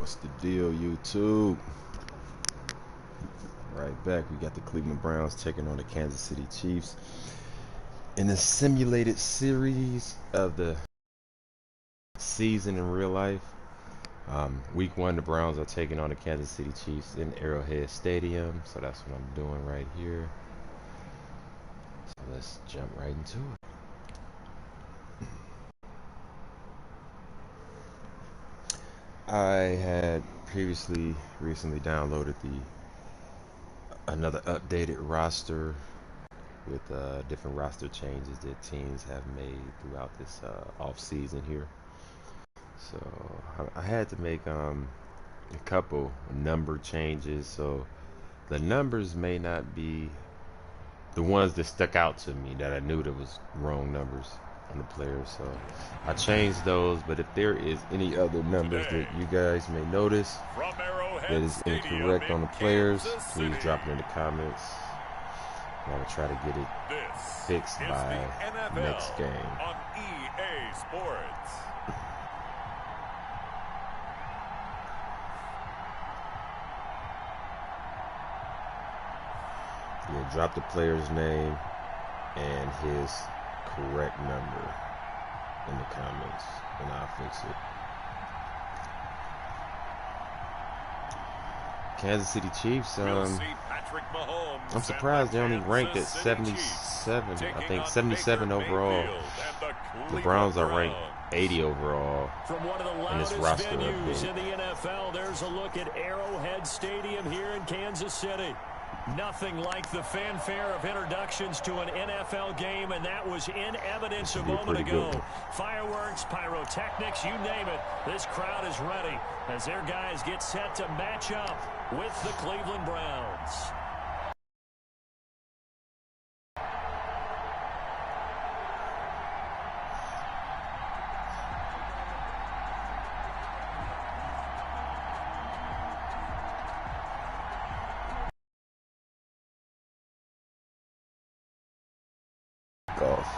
What's the deal, YouTube? Right back. We got the Cleveland Browns taking on the Kansas City Chiefs in a simulated series of the season in real life. Week 1, the Browns are taking on the Kansas City Chiefs in Arrowhead Stadium. So that's what I'm doing right here. So let's jump right into it. I had recently downloaded another updated roster with different roster changes that teams have made throughout this off season here. So I had to make a couple number changes. So the numbers may not be the ones that stuck out to me that I knew that was wrong numbers on the players. So I changed those, but if there is any other numbers that you guys may notice that is incorrect on the players, please drop it in the comments. I'm gonna try to get it fixed by next game. On EA Sports. Yeah, drop the player's name and his correct number in the comments, and I'll fix it. Kansas City Chiefs, I'm surprised they only ranked at 77. I think 77 overall. The Browns are ranked 80 overall in this roster in the update. NFL, there's a look at Arrowhead Stadium here in Kansas City. Nothing like the fanfare of introductions to an NFL game, and that was in evidence a moment ago. Fireworks, pyrotechnics, you name it. This crowd is ready as their guys get set to match up with the Cleveland Browns. Golf.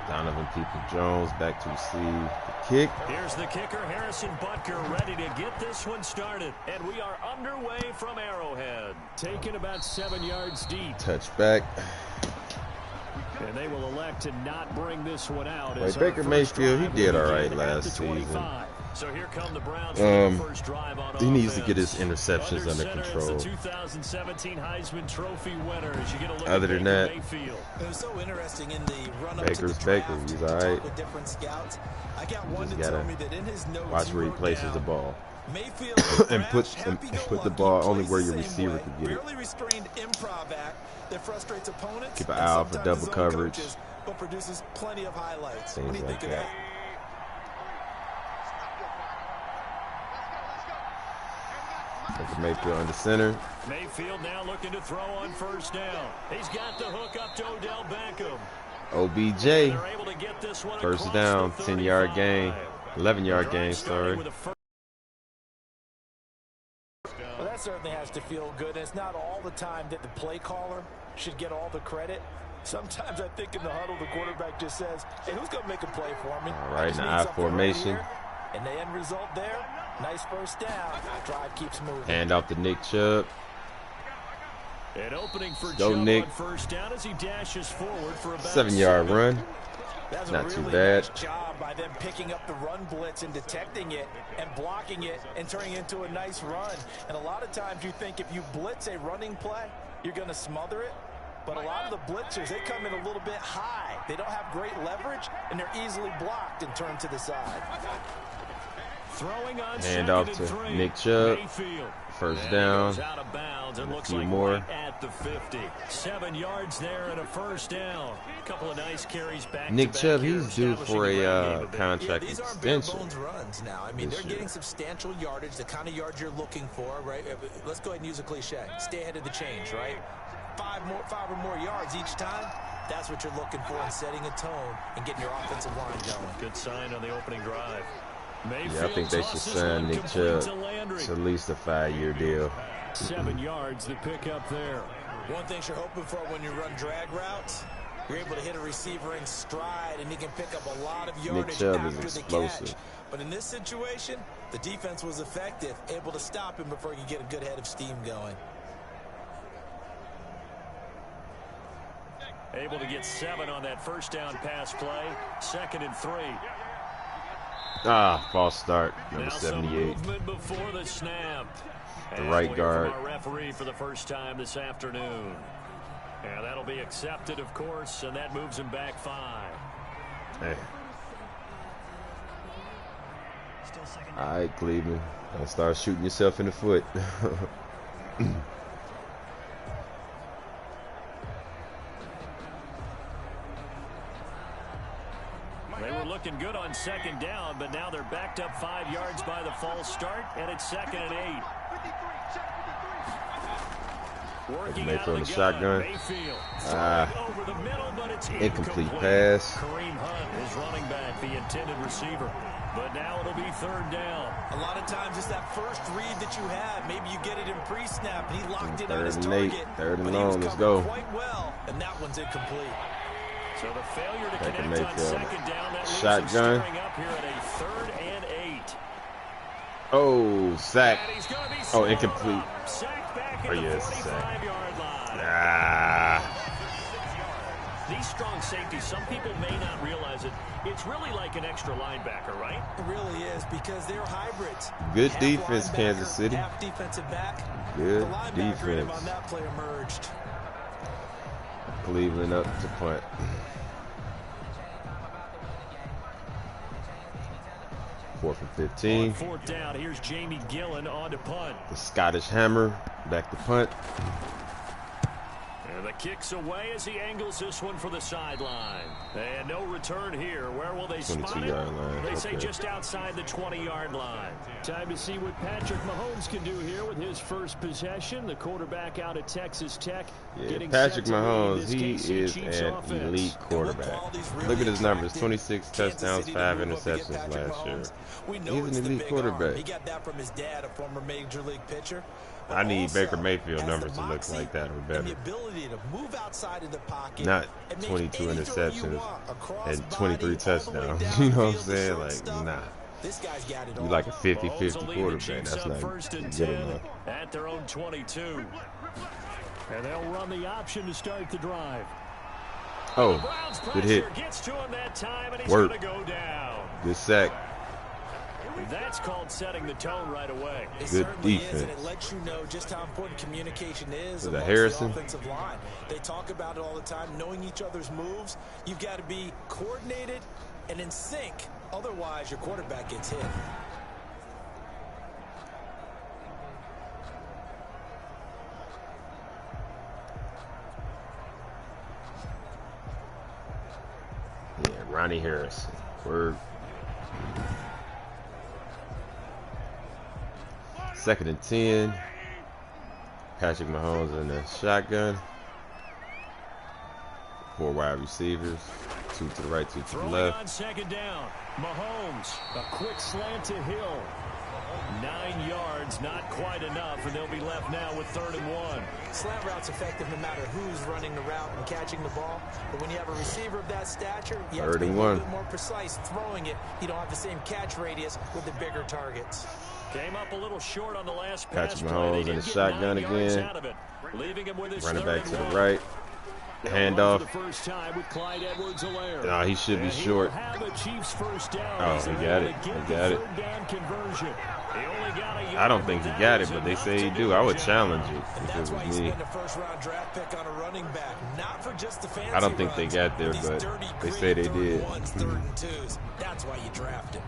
Donovan People-Jones back to receive the kick. Here's the kicker, Harrison Butker, ready to get this one started. And we are underway from Arrowhead. Taken about 7 yards deep. Touchback. And they will elect to not bring this one out. Wait, Baker Mayfield, he did all right last season. So here come the Browns for the first drive on he needs to offense. get his interceptions under control. The 2017 Heisman Trophy winner. As you get a look Other than that, it was so interesting in the run-up Baker's to the Baker. draft He's all right. with different scouts. I got one Just to tell gotta me that in his notes watch he where he wrote places down, the ball. Mayfield and put the ball only where your receiver can get it. Barely restrained improv act that frustrates opponents. Keep an eye out for double coverage. Coaches, but produces plenty of highlights. Things what do you like think that. of that? Mayfield under center. Mayfield now looking to throw on first down. He's got the hook up to Odell Beckham. OBJ. They're able to get this one First down, 10-yard gain. 11-yard gain, sorry. Well, that certainly has to feel good. It's not all the time that the play caller should get all the credit. Sometimes I think in the huddle, the quarterback just says, hey, who's going to make a play for me? All right, in the I formation. And the end result there, nice first down. Drive keeps moving. Hand off to Nick Chubb. An opening for Go, Chubb Nick. on first down as he dashes forward for about 7-yard run. That's Not a really too bad. Nice job by them picking up the run blitz and detecting it and blocking it and turning it into a nice run. And a lot of times you think if you blitz a running play, you're going to smother it. But a lot of the blitzers, they come in a little bit high. They don't have great leverage, and they're easily blocked and turned to the side. Throwing on Hand off to Nick Chubb. Mayfield. First down. Out of bounds and A looks few like more. right at the 50. 7 yards there and a first down. A couple of nice carries back. Nick to Chubb, back he's due for a contract These aren't bare extension. bones runs now. I mean, this they're year. getting substantial yardage, the kind of yards you're looking for, right? Let's go ahead and use a cliche. Stay ahead of the change, right? 5 or more yards each time. That's what you're looking for in setting a tone and getting your offensive line going. Good sign on the opening drive. Yeah, I think they should sign Nick Chubb to at least a 5-year deal. 7 yards the pick up there. One thing you're hoping for when you run drag routes, You're able to hit a receiver in stride, and he can pick up a lot of yardage Chubb is after the explosive. catch. But in this situation, the defense was effective, able to stop him before he could get a good head of steam going. Able to get 7 on that first down pass play. 2nd and 3. Ah, false start. Number Now 78. some movement before the snap. The And right we're guard. from our referee for the first time this afternoon. And that'll be accepted, of course, and that moves him back 5. Hey. All right, Cleveland. Don't start shooting yourself in the foot. They were looking good on 2nd down, but now they're backed up 5 yards by the false start, and it's 2nd and 8. Working Mayfield out of in the the gun. shotgun. Mayfield Ah. over the middle, but it's Incomplete pass. Kareem Hunt is running back, the intended receiver. But now it'll be 3rd down. A lot of times it's that first read that you have. Maybe you get it in pre-snap, and he locked in on 3rd his and target. 8. 3rd and but he was long. Let's covered go. quite well, and that one's incomplete. So the failure to Back to connect on Mayfield. 2nd down, that leaves Shotgun. him staring up here at a 3rd and 8. Oh, sack. And he's gonna be Oh, slowed incomplete. up. Sacked back Oh, at the yeah, it's a sack. 45-yard line. Ah. These strong safeties, some people may not realize it. It's really like an extra linebacker, right? It really is, because they're hybrids. Good Half defense, linebacker, Kansas City. Half defensive back. Good The linebacker in him defense. on that play emerged. Cleveland up to punt. 4th and 15. On 4th down, here's Jamie Gillen on to punt. The Scottish Hammer back to punt. And the kick's away as he angles this one for the sideline. And no return here. Where will they spot it? 22-yard line. They say Okay. just outside the 20-yard line. Time to see what Patrick Mahomes can do here with his first possession. The quarterback out at Texas Tech. Yeah, getting Patrick set to lead Mahomes, this he KC is Chiefs an offense. elite quarterback. Look at his numbers: 26 touchdowns, 5 interceptions last year. He's an elite quarterback. He got that from his dad, a former major league pitcher. But I need also Baker Mayfield has numbers the to look moxie like that or and better. the ability to move outside of the pocket, Not and make 22 any throw you interceptions want, across and 23 body, all the way touchdowns. down You know what I'm the field to saying? Like, shortstop. nah. This guy's got it all. You like a Mahomes 50-50 will lead the quarterback. Chiefs That's up not 1st and good 10 enough. at their own 22. And they'll run the option to start the drive. The Oh, Browns good hit. pressure gets to him that time, and he's Work. going to go down. Good sack. That's called setting the tone right away. It Good certainly is, and it defense. lets you know just how important communication is Was that amongst Harrison? the offensive line. They talk about it all the time, knowing each other's moves. You've got to be coordinated and in sync. Otherwise, your quarterback gets hit. Yeah, Ronnie Harrison. Word. 2nd and 10. Patrick Mahomes in the shotgun. 4 wide receivers. 2 to the right, 2 to the Throwing left. on 2nd down. Mahomes, a quick slant to Hill. 9 yards, not quite enough, and they'll be left now with 3rd and 1. Slant route's effective no matter who's running the route and catching the ball. But when you have a receiver of that stature, you have to 3rd be a and little 1. bit more precise throwing it. You don't have the same catch radius with the bigger targets. Came up a little short on the last pass Patrick play. Mahomes They in did the get shotgun 9 yards again. out of it, leaving him with his Running 3rd back to and the 1. right. They'll Handoff. run for the first time with Clyde Edwards-Helaire. No, he should be And short. he'll have a Chiefs first down. Oh, He's he able got to it. get He the got it. 3rd down conversion. He only got a yard, I don't think he but got that it, but they was say he enough do. to I the would job. challenge it And if it that's why was you me. spend a first-round draft pick on a running back, not for just the fancy I don't think they runs, got there, these but dirty, they say they gritty did. 3rd and 1s, 3rd and 2s. That's why you draft him.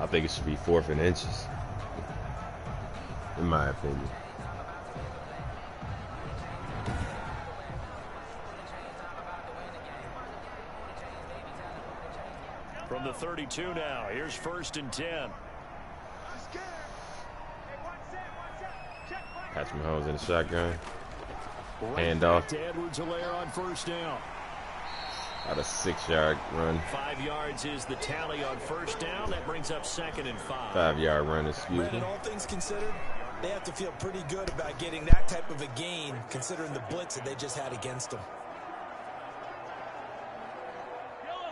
I think it should be 4th and inches, in my opinion. From the 32 now, here's 1st and 10. Patrick Mahomes in the shotgun. Right Handoff. back to Edwards-Helaire on 1st down. Out a 6-yard run. 5 yards is the tally on 1st down. That brings up 2nd and 5. 5-yard run, excuse Brandon, me. all things considered, They have to feel pretty good about getting that type of a gain, considering the blitz that they just had against them.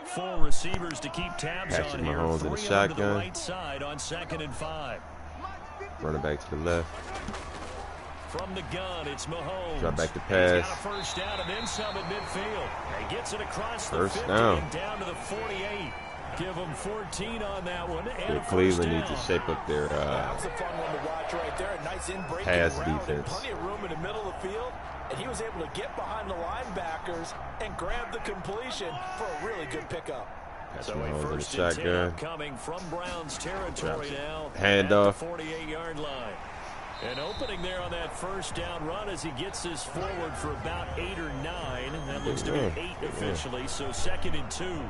4 receivers to keep tabs Patrick on here. Mahomes in the 3 shotgun. on the right side on 2nd and 5. Running back to the left. From the gun, it's Mahomes. Drop back to He's pass. got a first down and then some at midfield. He gets it across the First 50 down. and down to the 48. Give them 14 on that one. And Yeah, a Cleveland first needs to down. shape up their That's a fun one to watch right there. A nice in-breaking pass route and defense. plenty of room in the middle of the field. And he was able to get behind the linebackers and grab the completion for a really good pickup. So Patrick a Mahomes in the first and 10 shotgun. coming from Browns territory now. Handoff. At the 48-yard line. An opening there on that first down run as he gets this forward for about 8 or 9. That looks to be 8 officially, so 2nd and 2.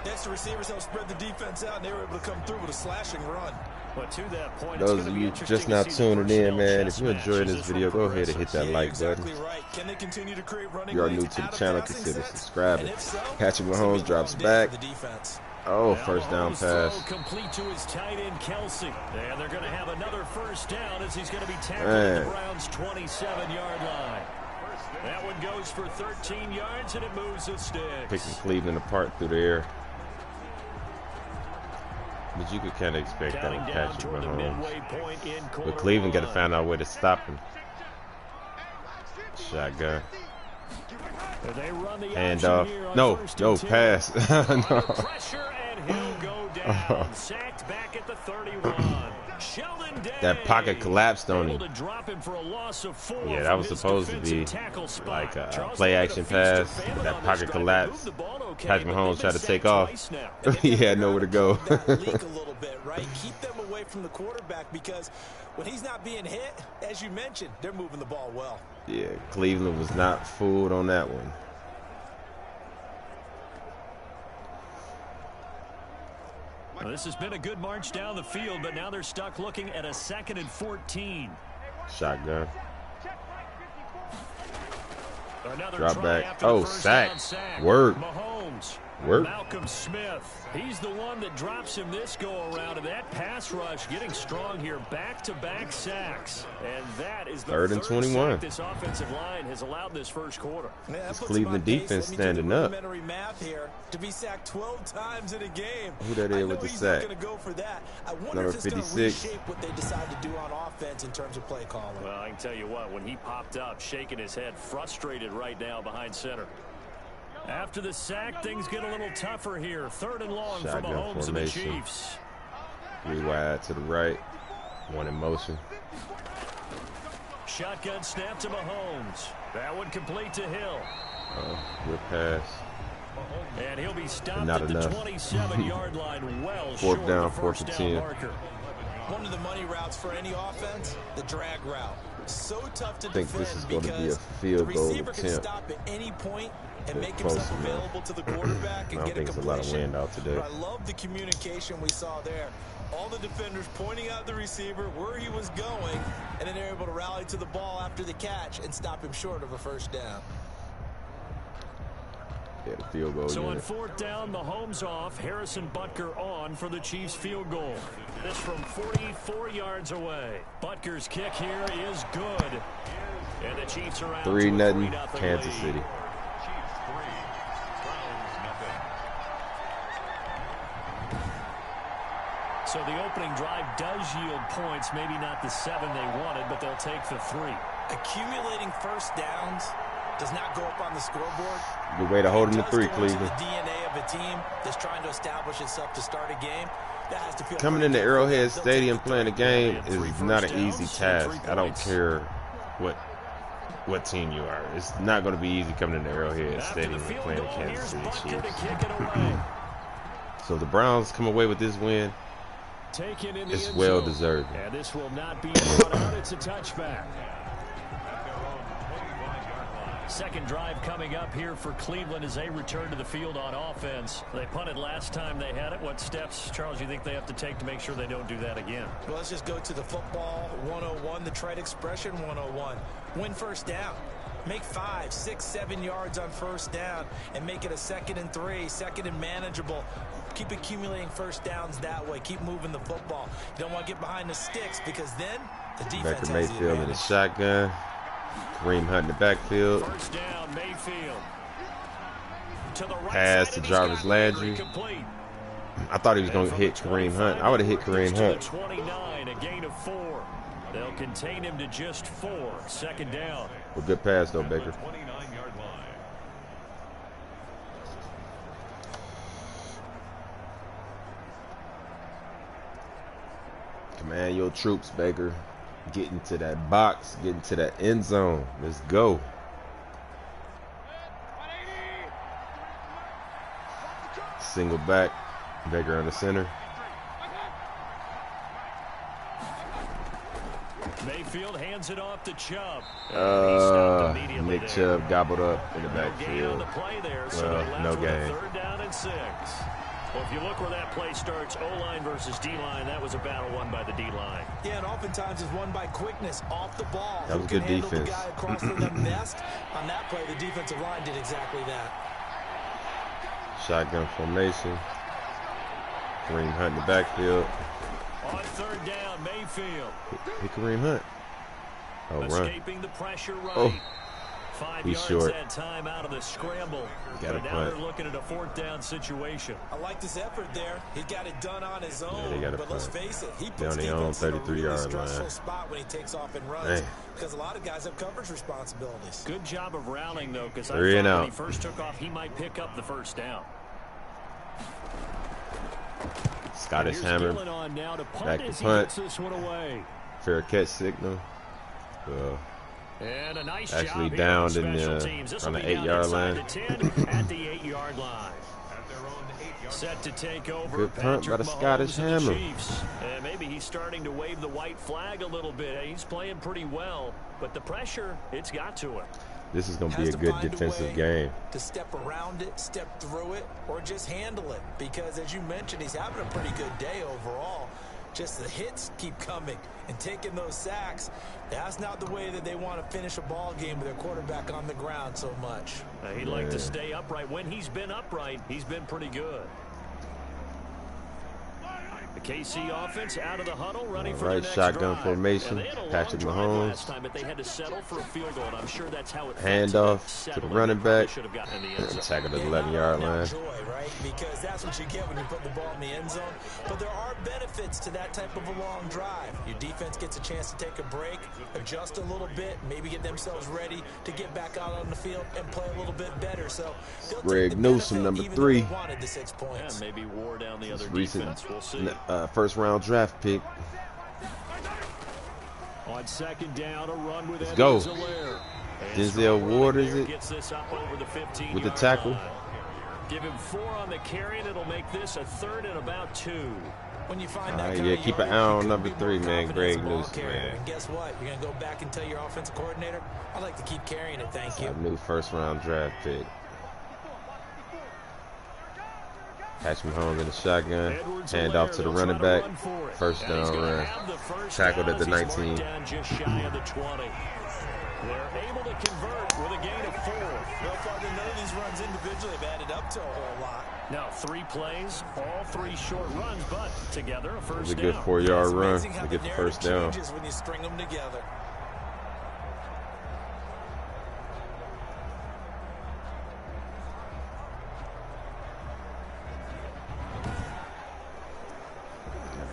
Next, the receivers help spread the defense out, and they were able to come through with a slashing run. But to that point, Those of you just now tuning in, man, if you enjoyed this video, go ahead and hit that like button. Right. Can they continue to create running If you are lanes new to the out of channel, passing consider sets? subscribing. And if so, Patrick it's gonna be Mahomes a drops long day back. for the defense. Oh, Now first down Mahomes' throw pass. complete to his tight end, Kelsey. And they're going to have another first down as he's going to be tackled Man. at the Browns' 27-yard line. That one goes for 13 yards, and it moves the sticks. Picking Cleveland apart through the air. But you could kind of expect that Counting with down Patrick toward the Mahomes. midway point in quarter But Cleveland got to one. find out a way to stop him. Shotgun. They run the Hand option off. here on No, first no, and 10. pass. Under No. pressure, and he'll go down. Sacked back at the 31. Sheldon Day. That pocket collapsed on Able him. to drop him for a loss of 4 Yeah, that from was his supposed to be defensive tackle spot. like a Charles, play they had action a feast or pass. famine That on pocket this drive. They collapsed. moved the ball okay, Patrick but Mahomes they've tried to been take sacked off. twice now. And He had nowhere to go. That leak a little bit, right? Keep them away from the quarterback because when he's not being hit, as you mentioned, they're moving the ball well. Yeah, Cleveland was not fooled on that one. Well, this has been a good march down the field, but now they're stuck looking at a 2nd and 14. Shotgun. Another Drop try back. after the Oh, first sack. down sack. Work. Mahomes. Work. Malcolm Smith. He's the one that drops him this go-around, and that pass rush getting strong here. Back-to-back sacks. And that is the 3rd and third 21. sack this offensive line has allowed this first quarter. Yeah, that This puts Cleveland him on pace. defense Let me do standing the up. rudimentary math here. To be sacked 12 times in a game. Who that is I know with the he's sack? not going to go for that. I wonder Number if it's going to 56. reshape what they decide to do on offense in terms of play calling. Well, I can tell you what, when he popped up, shaking his head, frustrated right now behind center. After the sack, things get a little tougher here. 3rd and long Shotgun for Mahomes and the formation. Chiefs. 3 wide to the right. 1 in motion. Shotgun snap to Mahomes. That one complete to Hill. Good pass. And he'll be stopped Not at enough. the 27-yard line, well Fourth short down, of the fourth first and down 10. marker. One of the money routes for any offense, the drag route. So tough to I think defend this is going to be a because field the goal receiver can attempt. stop at any point and Bit make himself close enough. available to the quarterback I and don't get think a it's a lot of completion. wind out today. But I love the communication we saw there. All the defenders pointing out the receiver where he was going, and then they're able to rally to the ball after the catch and stop him short of a first down. Yeah, the field goal So on unit. 4th down, Mahomes off, Harrison Butker on for the Chiefs field goal. This from 44 yards away. Butker's kick here is good. And the Chiefs are out 3-0 to a 3-0 Kansas lead. City. So the opening drive does yield points, maybe not the 7 they wanted, but they'll take the 3. Accumulating first downs does not go up on the scoreboard. Good way to hold him to It does 3, go into Cleveland. the DNA of a team that's trying to establish itself to start a game. That has to feel Coming pretty into good. Arrowhead They'll take Stadium the playing a three. game They had 3 is not an first easy downs and 3 task. I don't points. care what team you are. It's not going to be easy coming into Arrowhead After Stadium the and field playing the goal, Kansas here's City Butker to Chiefs. kick it away. So the Browns come away with this win. Taken in the It's end well zone. deserved. And this will not be brought out. It's a touchback. Second drive coming up here for Cleveland as they return to the field on offense. They punted last time they had it. What steps, Charles, you think they have to take to make sure they don't do that again? Well, let's just go to the football 101, the trade expression 101. Win first down. Make 5, 6, 7 yards on first down and make it a 2nd and 3, 2nd and manageable. Keep accumulating first downs that way. Keep moving the football. You don't want to get behind the sticks because then the defense Baker has the Mayfield in the advantage. shotgun. Kareem Hunt in the backfield. First down, Mayfield. To the right Pass side, to and he's got Jarvis it. Landry. Complete. I thought he was going to And hit from the Kareem Hunt. 25, I would have hit Kareem to the Hunt. 29, a gain of 4. They'll contain him to just 4. Second down. Well, good pass, though, Baker. 29-yard line. Command your troops, Baker. Get into that box. Get into that end zone. Let's go. Single back. Baker on the center. Mayfield hands it off to Chubb. And he stopped immediately Nick there. Chubb gobbled up in the No gain on backfield. the play there, so Well, they're left no with a gain. 3rd down and 6. Well, if you look where that play starts, O-line versus D-line, that was a battle won by the D-line. Yeah, and oftentimes it's won by quickness off the ball. That was Who can good handle defense. The guy across from them best? On that play, the defensive line did exactly that. Shotgun formation. Kareem Hunt in the backfield. On 3rd down, Mayfield. Hit Kareem Hunt. Oh, run. Escaping the pressure right. Oh. 5 He's yards short. that time out of the scramble. Got a But now punt. they're looking at a 4th down situation. I like his effort there. He got it done on his own. they got a but let's punt. face it, he Down puts their own defense in a 33 really yard stressful line. spot when he takes off and runs. Dang. Because a lot of guys have coverage responsibilities. Good job of rallying, though, because I 3 and thought when out. he first took off, he might pick up the 1st down. Scottish Here's hammer. Gillen on now to punt Back to as he punt. gets this one away. Fair catch signal. And a nice Actually job downed here on in special the- teams. This on will the be down 8-yard inside line. the 10 at the 8-yard line. At their own 8-yard Set to take over. Good punt by the Patrick Scottish Mahomes and the hammer. Chiefs. And maybe he's starting to wave the white flag a little bit. He's playing pretty well, but the pressure, it's got to him. This is going to be Has a to good find a defensive way game. to step around it, step through it, or just handle it. Because as you mentioned, he's having a pretty good day overall. Just the hits keep coming and taking those sacks. That's not the way that they want to finish a ball game with their quarterback on the ground so much. He'd like to stay upright. When he's been upright, he's been pretty good. The KC offense out of the huddle, running for the Right, next shotgun drive. formation. And they had a long Patrick drive Mahomes. last time, but they had to settle for a field goal, and I'm sure that's how it felt Handoff to settle the in. running They probably back. should have gotten in the end zone. Tackle to the Yeah, 11-yard not line. joy, right? Because that's what you get when you put the ball in the end zone. But there are benefits to that type of a long drive. Your defense gets a chance to take a break, adjust a little bit, maybe get themselves ready to get back out on the field and play a little bit better. So they'll take Greg the Newsome, benefit number even 3. though they wanted the 6 points. Yeah, maybe wore down the other Recent defense. We'll see. first-round draft pick. On 2nd down, a run with Let's go. Edwards-Helaire. And Denzel strong running Ward, is there, it? gets this up over the 15 With the tackle. Give him 4 on the carry, and it'll make this a 3rd and about 2. When you find All that right, kind yeah, of keep an yardage, eye on you couldn't number be more 3, man, confident as Greg a ball Newsome, carrier. man. And guess what? You're going to go back and tell your offensive coordinator, I'd like to keep carrying it, thank you. A new first-round draft pick. Patrick Mahomes in the shotgun. Hand off to the running back. First down run. Tackled at the 19. Down just shy of the 20. They're able to convert with a gain of 4. Well, partner, none of these runs individually have added up to a whole lot. Now 3 plays, all 3 short runs, but together a It first was a down. good 4-yard It's run amazing how to get the narrative first down. changes when you string them together.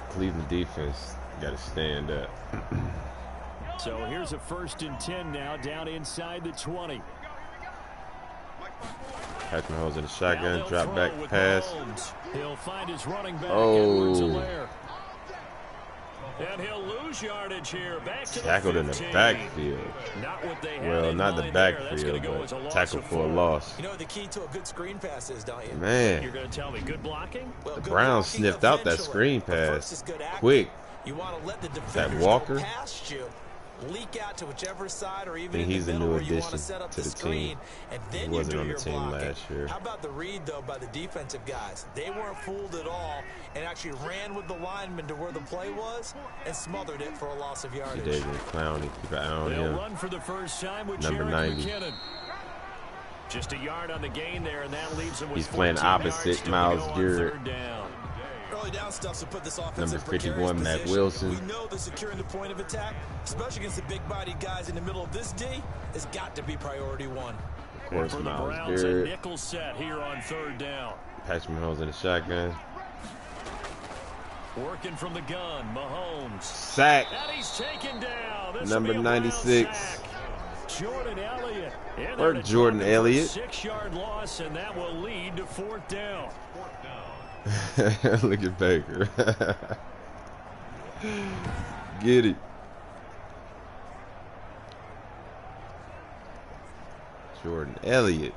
Cleveland defense got to stand up. So here's a 1st and 10 now, down inside the 20. Patrick Mahomes in the shotgun, Now they'll drop throw back with pass. Mahomes. He'll find his running back, Oh. Edwards-Helaire. And he'll lose yardage here. Back to Tackled the in the 15. backfield. Not what they had Well, in not the mind there. That's backfield, gonna go as a but loss tackle of for a 4. loss. You know what the key to a good screen pass is, don't you? You're Man, going to tell me good blocking? Well, the good Browns blocking sniffed out that eventually. screen But first pass is good acting. quick. You want to let the defenders Walker? go past you, leak out to whichever side or even think in he's the a middle new where you want to addition set up to the the screen, team. and then He you wasn't do on the your team blocking. last year. How about the read, though, by the defensive guys? They weren't fooled at all and actually ran with the lineman to where the play was and smothered it for a loss of yardage. David Clowney, keep an eye on They'll him. run for the first time with Number Jerick 90. McKinnon. Just a yard on the gain there, and that leaves him with He's playing 14 opposite yards to Miles go on Garrett. third down. Early down stuff to put this offense Number in precarious 51, Mac position. Wilson. We know that securing the point of attack, especially against the big-bodied guys in the middle of this D, has got to be priority one. Of course, For the Miles Browns, a Garrett. nickel set here on third down. Patrick Mahomes in the shotgun. Working from the gun, Mahomes. Sack. And he's taken down. This Number will be a Browns 96. sack. Jordan Elliott. In there Work to Jordan target for a Elliott. 6-yard loss, and that will lead to fourth down. Look at Baker. Get it. Jordan Elliott.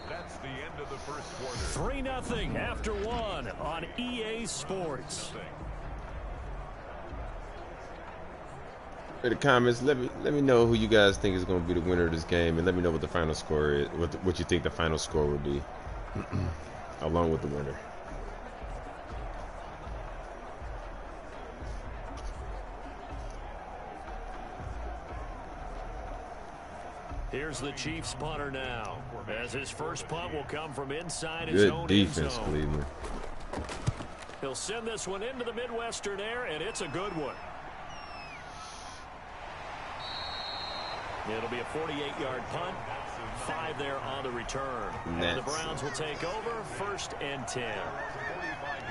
That's the end of the first quarter. 3-0 after one on EA Sports. In the comments, let me know who you guys think is going to be the winner of this game, and let me know what the final score is. What you think the final score would be, along with the winner. Here's the Chiefs punter now, as his first punt will come from inside his Good own defense, end zone. Cleveland. He'll send this one into the Midwestern air, and it's a good one. It'll be a 48-yard punt. 5 there on the return. And the Browns will take over, 1st and 10.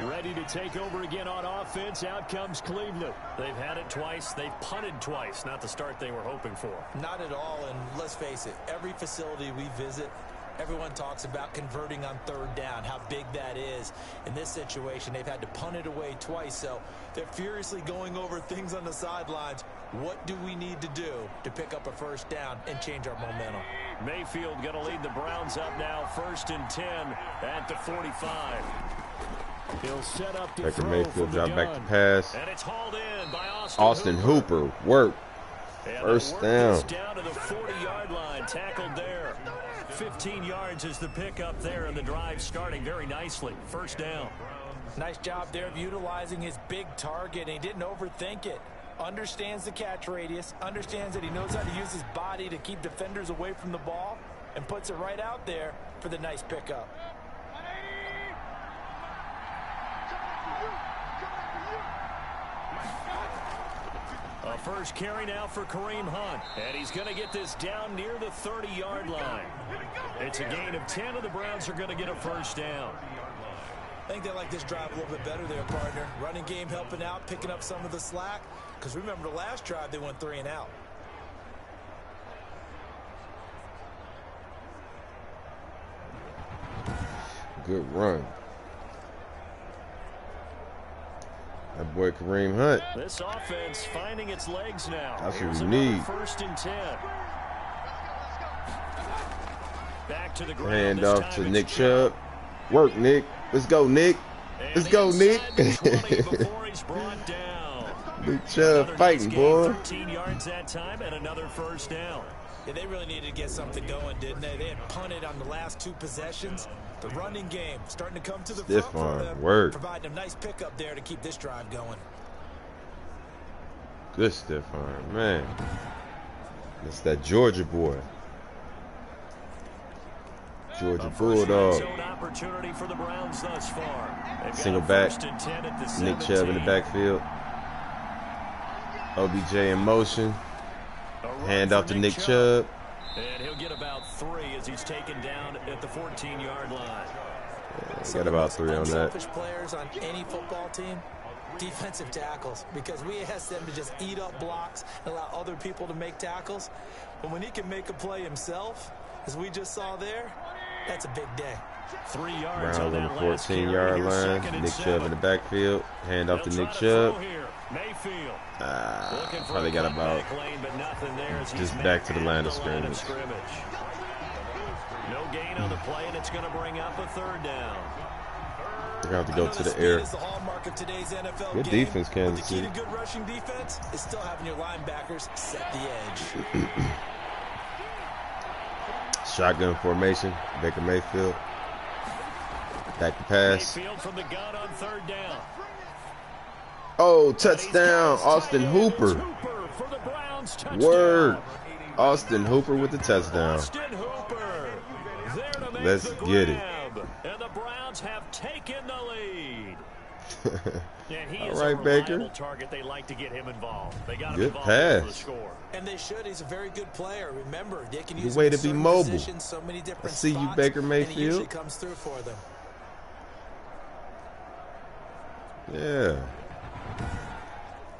Ready to take over again on offense. Out comes Cleveland. They've had it twice. They've punted twice. Not the start they were hoping for. Not at all, and let's face it, every facility we visit, everyone talks about converting on third down, how big that is. In this situation, they've had to punt it away twice, so they're furiously going over things on the sidelines. What do we need to do to pick up a first down and change our momentum? Mayfield going to lead the Browns up now, 1st and 10 at the 45. He'll set up to Baker throw Mayfield from the drop back to gun. pass. And it's hauled in by Austin Hooper, work. And First work down. this down to the 40-yard line, tackled there. 15 yards is the pickup there, and the drive starting very nicely. First down. Nice job there of utilizing his big target. He didn't overthink it. Understands the catch radius, understands that he knows how to use his body to keep defenders away from the ball, and puts it right out there for the nice pickup. A first carry now for Kareem Hunt, and he's going to get this down near the 30-yard line. It's a gain of 10, and the Browns are going to get a first down. I think they like this drive a little bit better there, partner. Running game helping out, picking up some of the slack. Because remember the last drive, they went 3 and out. Good run. That boy Kareem Hunt. This offense finding its legs now. That's what Here's we another need. 1st and 10. Back to the ground. Hand This off time to it's Nick Chubb. Work, Nick. Let's go, Nick. And Let's go, Nick. inside the 20 before he's brought down. Nick Chubb Another fighting, nice gain, boy. 13 yards that time, and another first down. Yeah, they really needed to get something going, didn't they? They had punted on the last 2 possessions. The running game starting to come to the Stiff front arm, for them. work. Providing a nice pickup there to keep this drive going. Good stiff arm, man. That's that Georgia boy. Georgia A first red Bulldog. zone opportunity for the Browns thus far. They've got Single a back. 1st and 10 at the Nick Chubb in the 17. backfield. OBJ in motion. A run Hand for off to Nick Chubb. And he'll get about 3 as he's taken down at the 14-yard line. Got about 3 on that. Unselfish players on any football team, defensive tackles, because we ask them to just eat up blocks and allow other people to make tackles. But when he can make a play himself, as we just saw there, that's a big day. 3 yards Browns on on the that last carry. 14-yard Here's line. 2nd and Nick Chubb 7. in the backfield. Hand off to They'll Nick try to Chubb. throw here. Mayfield. Looking for Probably a got cutback about lane, but nothing there as he's just met back to the at line of scrimmage. No gain on the play, and it's going to bring up a 3rd down. They're going to have to go to the Speed air. is the hallmark of today's NFL Good game, defense, but Kansas the key City. to good rushing defense is still having your linebackers set the edge. Shotgun formation. Baker Mayfield. Back to pass. Mayfield from the gun on 3rd down. Oh, touchdown, Austin Hooper. For the Browns, touchdown. Word. Austin Hooper with the touchdown. Austin Hooper there to make Let's the get it. grab. And the Browns have taken the lead. And he All is right, a Baker. reliable target. They like to get him involved. They got him Good involved for the pass. score. And they should. He's a very good player. Remember, they can Good use way him to in be certain mobile. positions, so many different I see you, spots, Baker and he usually Mayfield. comes through for them. Yeah.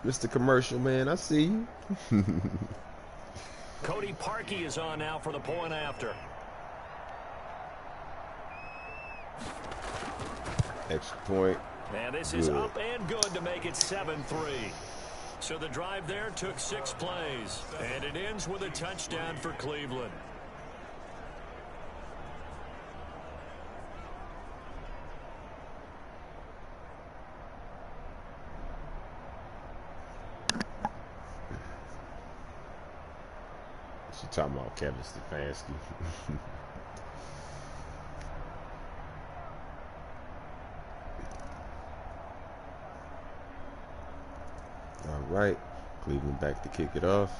Mr. Commercial Man, I see you. Cody Parkey is on now for the point after. Extra point. And this is up and good to make it 7-3. So the drive there took 6 plays. And it ends with a touchdown for Cleveland. She talking about Kevin Stefanski. All right, Cleveland back to kick it off.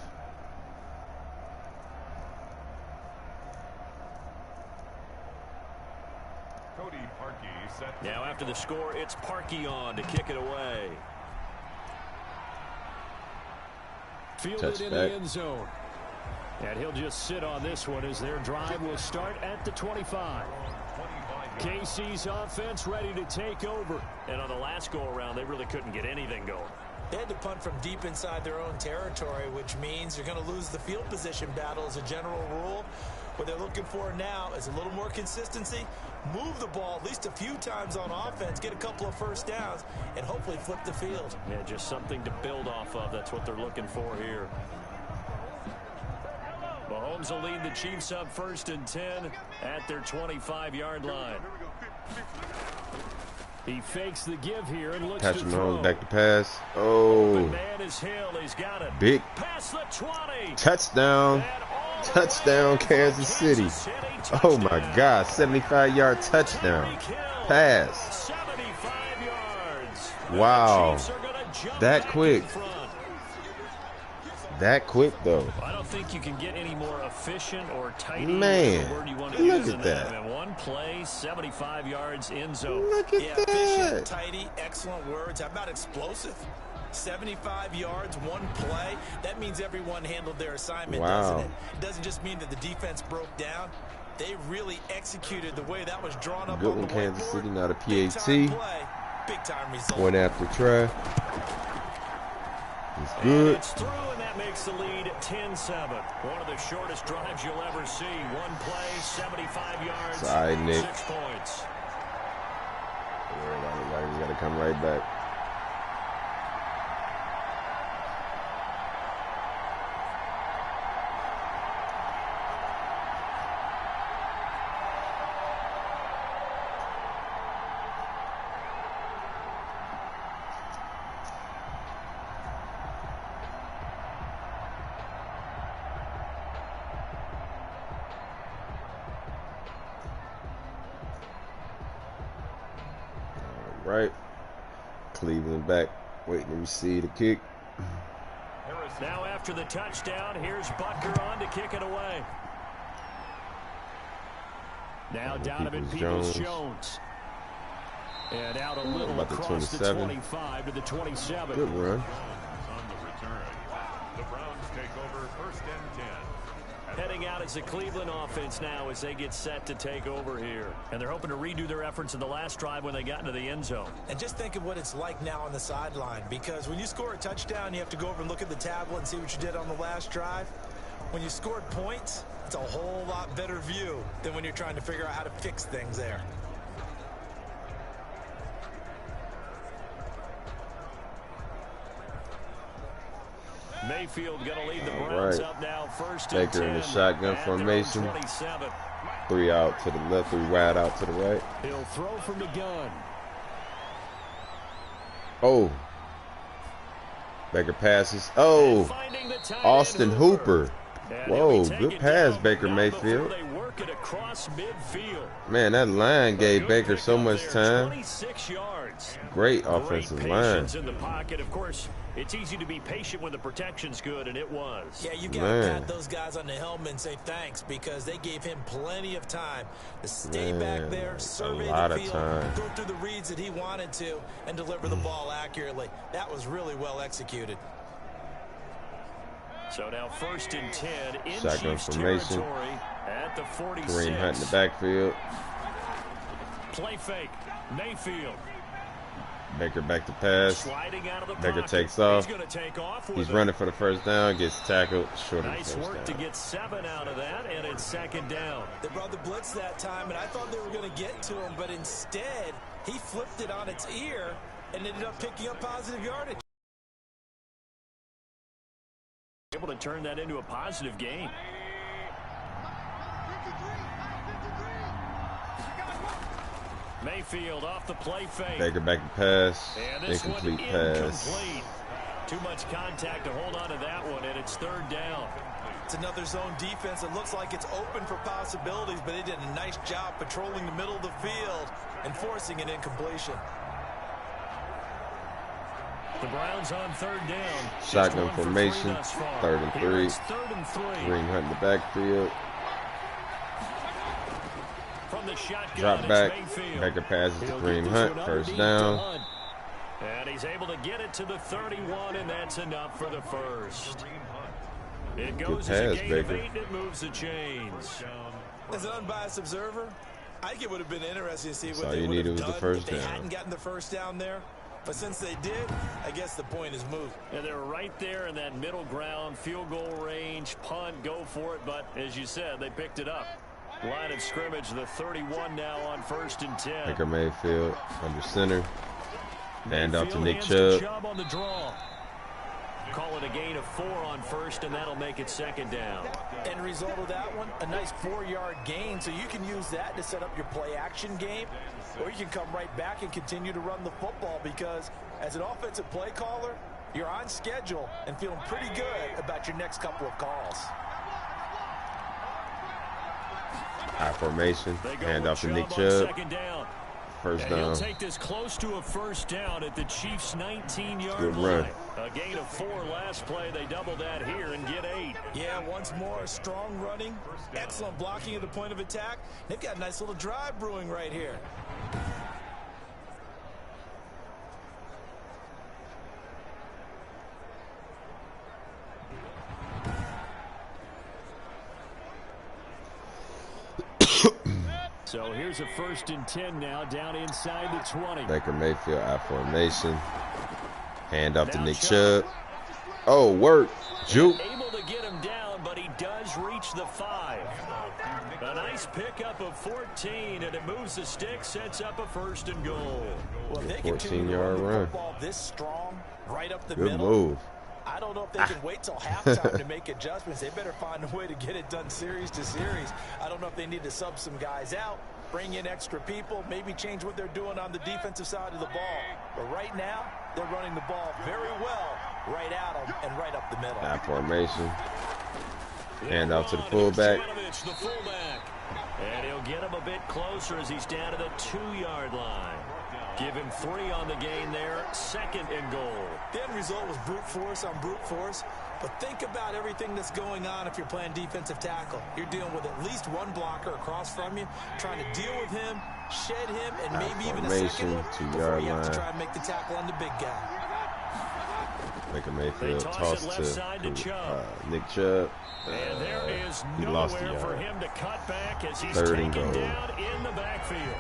Cody Parkey set. Now after the score, it's Parkey on to kick it away. Fielded in the end zone. And he'll just sit on this one as their drive will start at the 25. KC's offense ready to take over. And on the last go-around, they really couldn't get anything going. They had to punt from deep inside their own territory, which means you're going to lose the field position battle as a general rule. What they're looking for now is a little more consistency, move the ball at least a few times on offense, get a couple of first downs, and hopefully flip the field. Yeah, just something to build off of. That's what they're looking for here. Mahomes will lead the Chiefs up 1st and 10 at their 25-yard line. He fakes the give here and looks Patrick to throw. Mahomes back to pass. Oh, Man is Hill. He's got it. big Past the 20. touchdown. Touchdown, Kansas City. Oh my God, 75-yard touchdown. Pass. 75 yards. Wow. The Chiefs are gonna jump That back quick. in front. That quick, though. I don't think you can get any more efficient or tidy. Man, the word you want to look use at than that. I mean, one play, 75 yards in zone. Look at Efficient, that. tidy, excellent words. How about explosive? 75 yards, one play. That means everyone handled their assignment, doesn't Wow. it? It doesn't just mean that the defense broke down. They really executed the way that was drawn up Good on one, the Kansas whiteboard. City. Not a Big time PAT. play, big time result. Point after try. It's And good. it's through, and that makes the lead 10-7. One of the shortest drives you'll ever see. One play, 75 yards, Sorry, Nick. 6 points. Everybody's got to come right back. Right. Cleveland back, waiting to receive the kick. Now after the touchdown, here's Butker on to kick it away. Now Donovan Peoples-Jones. And out a little About the across the 27. 25 to the 27. Good run. On the return. The Browns take over 1st and 10. Heading out as the Cleveland offense now as they get set to take over here. And they're hoping to redo their efforts in the last drive when they got into the end zone. And just think of what it's like now on the sideline, because when you score a touchdown, you have to go over and look at the tablet and see what you did on the last drive. When you scored points, it's a whole lot better view than when you're trying to figure out how to fix things there. Mayfield going to lead the Browns up now 1st and 10. Baker in the shotgun at formation. their own 27. 3 out to the left, 3 wide out to the right. He'll throw from the gun. Oh. Baker passes. Oh. Finding the tight end Austin Hooper. And Whoa, he'll be good taken pass, down Baker now Mayfield. before they work it across midfield. Man, that line gave Good Baker so pickup much there, time. 26 yards. yards. Great offensive line. Patience in the pocket. Of course, it's easy to be patient when the protection's good, and it was. Yeah, you got to pat those guys on the helmet and say thanks because they gave him plenty of time to stay back there, survey the field, go through the reads that he wanted to, and deliver the ball accurately. That was really well executed. So now 1st and 10 in shotgun Chiefs formation territory at the 46. Kareem Hunt in the backfield. Play fake. Mayfield. Baker back to pass. Sliding out of the Baker pocket. takes off. He's going to take off with He's running for the first down. Gets tackled. Short of the nice first work down. to get 7 out of that, and it's 2nd down. They brought the blitz that time, and I thought they were going to get to him, but instead, he flipped it on its ear and ended up picking up positive yardage. Able to turn that into a positive gain. Mayfield off the play fake. Baker back to pass. And this Incomplete one pass. incomplete. Too much contact to hold on to that one, and it's 3rd down. It's another zone defense. It looks like it's open for possibilities, but they did a nice job patrolling the middle of the field and forcing an incompletion. The Browns on 3rd down. Shotgun formation. 3rd and 3. 3rd and 3. Kareem Hunt in the backfield. From the shotgun, Drop back. Mayfield. Baker passes to Kareem Hunt. 1st down. And he's able to get it to the 31, and that's enough for the first. It goes Good as pass, a gain of Baker. 8, and it moves the chains. As an unbiased observer, I think it would have been interesting to see That's what all they you would have needed was done the first if they down. hadn't gotten the first down there. But since they did, I guess the point is moved. And they're right there in that middle ground, field goal range, punt, go for it. But as you said, they picked it up. Line of scrimmage, the 31 now on 1st and 10. Baker Mayfield under center. Hand off to Mayfield Nick hands Chubb. Chubb on the draw. Call it a gain of 4 on 1st, and that'll make it 2nd down. End result of that one, a nice 4-yard gain. So you can use that to set up your play action game, or you can come right back and continue to run the football because as an offensive play caller, you're on schedule and feeling pretty good about your next couple of calls. High formation. Hand off to Nick on Chubb. 2nd down. 1st And down. he'll take this close to a 1st down at the Chiefs' 19-yard Good line. run. A gain of 4 last play. They double that here and get 8. Yeah, once more, strong running, excellent blocking at the point of attack. They've got a nice little drive brewing right here. So here's a 1st and 10 now, down inside the 20. Baker Mayfield out formation. Hand off to Nick Chubb. Oh, work. Juke. Able to get him down, but he does reach the 5. A nice pickup of 14, and it moves the stick, sets up a 1st and goal. Well, they continue to 14-yard run the run. football this strong, right up the Good middle. move. I don't know if they can wait till halftime to make adjustments. They better find a way to get it done series to series. I don't know if they need to sub some guys out, bring in extra people, maybe change what they're doing on the defensive side of the ball. But right now, they're running the ball very well right at them and right up the middle. High formation. Hand off to the fullback. The fullback. And he'll get him a bit closer as he's down to the 2-yard line. Give him 3 on the gain there, 2nd and goal. The end result was brute force on brute force. But think about everything that's going on if you're playing defensive tackle. You're dealing with at least one blocker across from you, trying to deal with him, shed him, and maybe even a second one before you have to try and make the tackle on the big guy. Baker Mayfield toss to Chubb. Nick Chubb. And there is He lost the nowhere for yard. him to cut back as he's 3rd and taken goal. down in the backfield.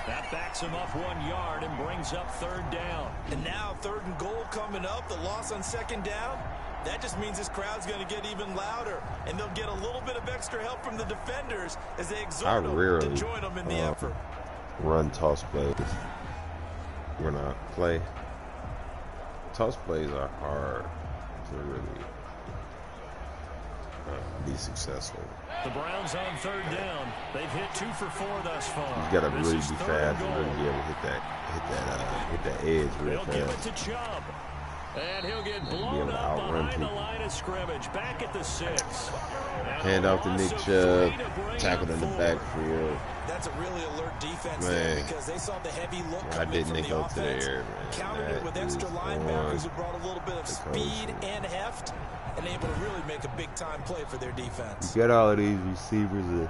That backs him up 1 yard and brings up 3rd down. And now 3rd and goal coming up, the loss on 2nd down. That just means this crowd's going to get even louder, and they'll get a little bit of extra help from the defenders as they exhort them to join them in the effort. Run toss plays. When I play, toss plays are hard to really be successful. The Browns on 3rd down. They've hit 2 for 4 thus far. You gotta This really is be 3rd fast and and really goal. be able to hit that edge real They'll give it fast. to Chubb. And he'll get Be able blown to up outrun behind the people. line of scrimmage. Back at the 6. Hand off to Nick Chubb. Tackled in the backfield. That's a really alert defense Man. there because they saw the heavy look Why coming didn't from they the go offense. to the air, man? Countered it with That extra is linebackers who on brought a little bit of the speed coach, and heft and able to really make a big-time play for their defense. You got all of these receivers and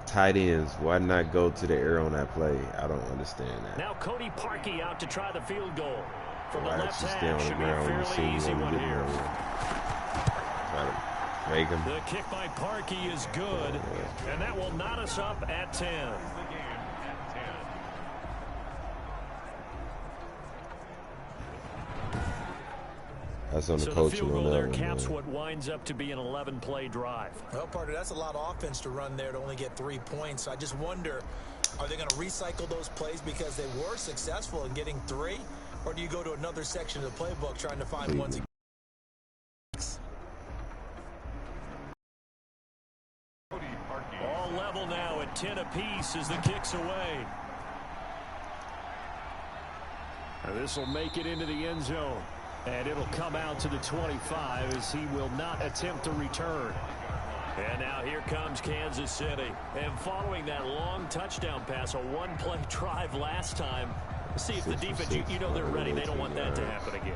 tight ends. Why not go to the air on that play? I don't understand that. Now Cody Parkey out to try the field goal. From the Why left actually stay on half, the should be a ground when you see fairly him easy when one you get here. Try to make him. The kick by Parkey is good, and that will knot us up at 10. That's on the So the coaching field on goal that there one, caps man. what winds up to be an 11-play drive. Well, partner, that's a lot of offense to run there to only get 3 points. So I just wonder, are they going to recycle those plays because they were successful in getting 3? Or do you go to another section of the playbook trying to find ones? All level now at 10 apiece as the kick's away. This will make it into the end zone. And it'll come out to the 25 as he will not attempt to return. And now here comes Kansas City. And following that long touchdown pass, a one-play drive last time, see if the defense, you know they're ready. They don't want that to happen again.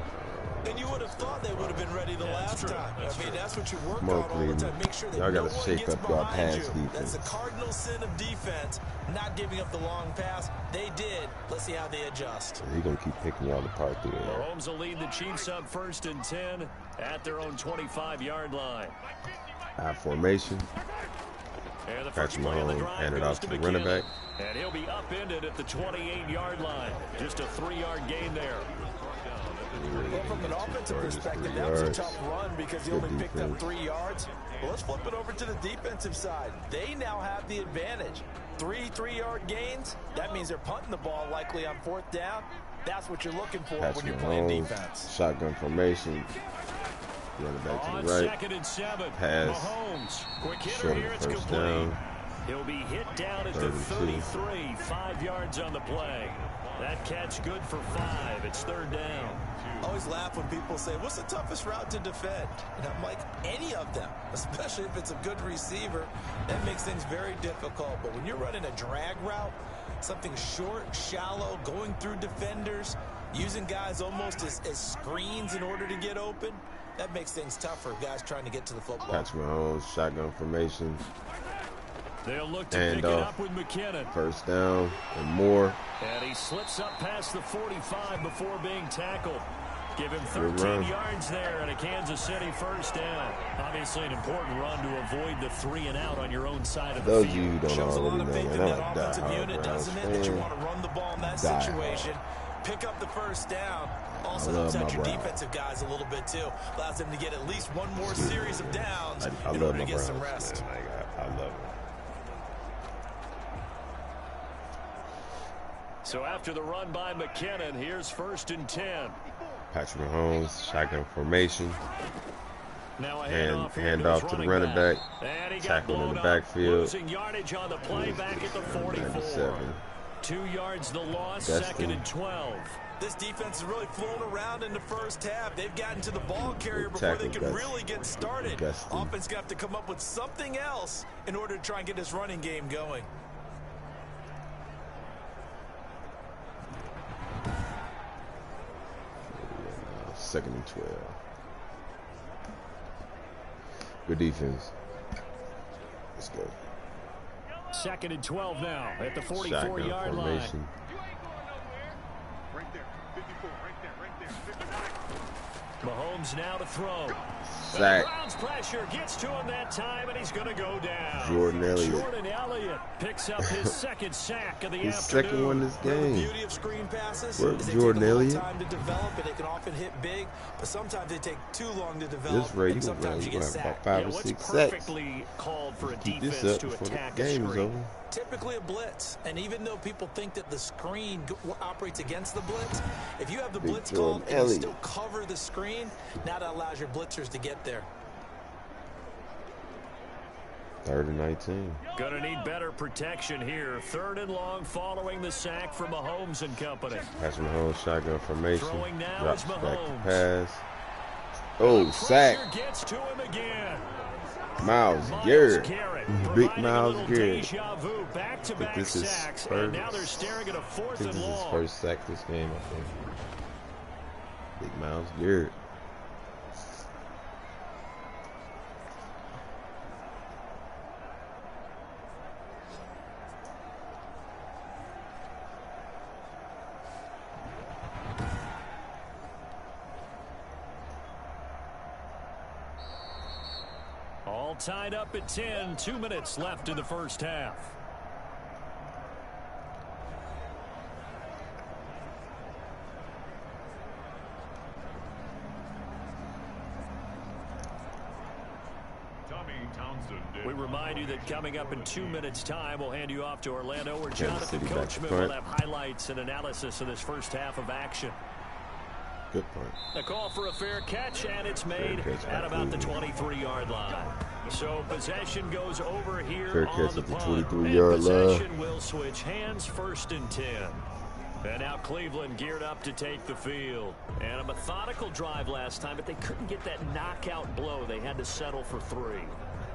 And you would have thought they would have been ready the last time. I mean, that's what you work Come on, on all the time. Make sure that y'all no gotta one shake gets up y'all behind pass you. defense. That's the cardinal sin of defense, not giving up the long pass. They did. Let's see how they adjust. He's going to keep picking y'all apart through there. Mahomes will lead the Chiefs up 1st and 10 at their own 25-yard line. High formation. And the Patrick first play of the Mahomes drive handed goes off to the McKinnon. running back. And he'll be upended at the 28-yard line. Just a 3-yard gain there. Well, from an offensive perspective, that was a tough run because he only picked up 3 yards. Well, let's flip it over to the defensive side. They now have the advantage. 3-3-yard gains. That means they're punting the ball likely on 4th down. That's what you're looking for when you're playing defense. Shotgun formation. Running back to On the right. 2nd and 7. Pass. Mahomes. Quick hitter Short here. It's first complete. down. He'll be hit down at the 32. 33. 5 yards on the play. That catch good for 5. It's 3rd down. I always laugh when people say, what's the toughest route to defend? And I'm like, any of them, especially if it's a good receiver. That makes things very difficult. But when you're running a drag route, something short, shallow, going through defenders, using guys almost as screens in order to get open, that makes things tougher, guys trying to get to the football. Patrick Mahomes, shotgun formation. They'll look to pick it up with McKinnon. 1st down and more. And he slips up past the 45 before being tackled. Give him 13 yards there and a Kansas City 1st down. Obviously an important run to avoid the 3 and out on your own side of the Those field. of you who don't Shows a lot already of know, faith in man, that I'm a offensive die-hard unit, Browns doesn't it? That you fan. want to run the ball in that Die-hard. situation. Pick up the 1st down. Also I love helps out my your Browns. defensive guys a little bit too. Allows them to get at least one more series of downs I in love order my to get Browns, some rest. man. I love it. So after the run by McKinnon, here's 1st and 10. Patrick Mahomes, shotgun formation. Now a And hand to his off to the running back. And he got Tackle in blown the up, backfield. losing yardage on the play back at the 44. 97. 2 yards the loss, Destin. 2nd and 12. This defense is really flown around in the 1st half. They've gotten to the ball carrier before they can really get started. Destin. Offense got to come up with something else in order to try and get this running game going. Second and 12. Good defense. Let's go. 2nd and 12 now at the Shotgun 44-yard line. formation. Mahomes now to throw. Sack. Browns pressure gets to him that time, and he's going to go down. Jordan Elliott. Jordan Elliott picks up his 2nd sack of the His afternoon. second one this The game. beauty of screen passes Where's is they Jordan take a Elliott? little time to develop, and they can often hit big, but sometimes they take too long to develop, This rate, and you gonna sometimes you get have about sacked. 5 Yeah, or what's 6 sacks. perfectly called for a Keep this defense up to before the attack a game is screen? over. Typically a blitz, and even though people think that the screen operates against the blitz, if you have the Big blitz Jordan called and you Elliott. still cover the screen, now that allows your blitzers to get there. 3rd and 19. Gonna need better protection here. 3rd and long following the sack from Mahomes and company. Patrick Mahomes, shotgun formation. Throwing now Drops is back Mahomes. to pass. Oh, sack. Gets to him again. Miles Garrett. Big providing Miles a little Garrett. déjà vu, back-to-back This is sacks, first. and now they're staring at a 4th This and is his long. first sack this game, I think. Big Miles Garrett. All tied up at 10. 2 minutes left in the first half. Tommy Townsend. We remind you that coming up in 2 minutes' time, we'll hand you off to Orlando, where Jonathan City back to Coachman front. will have highlights and analysis of this first half of action. Good point. A call for a fair catch, and it's made Fair catch by at about the Cleveland. 23-yard line. So possession goes over here Fair on catch the at the punt. 23-yard And line. possession will switch hands, 1st and 10. And now Cleveland geared up to take the field. And a methodical drive last time, but they couldn't get that knockout blow. They had to settle for 3.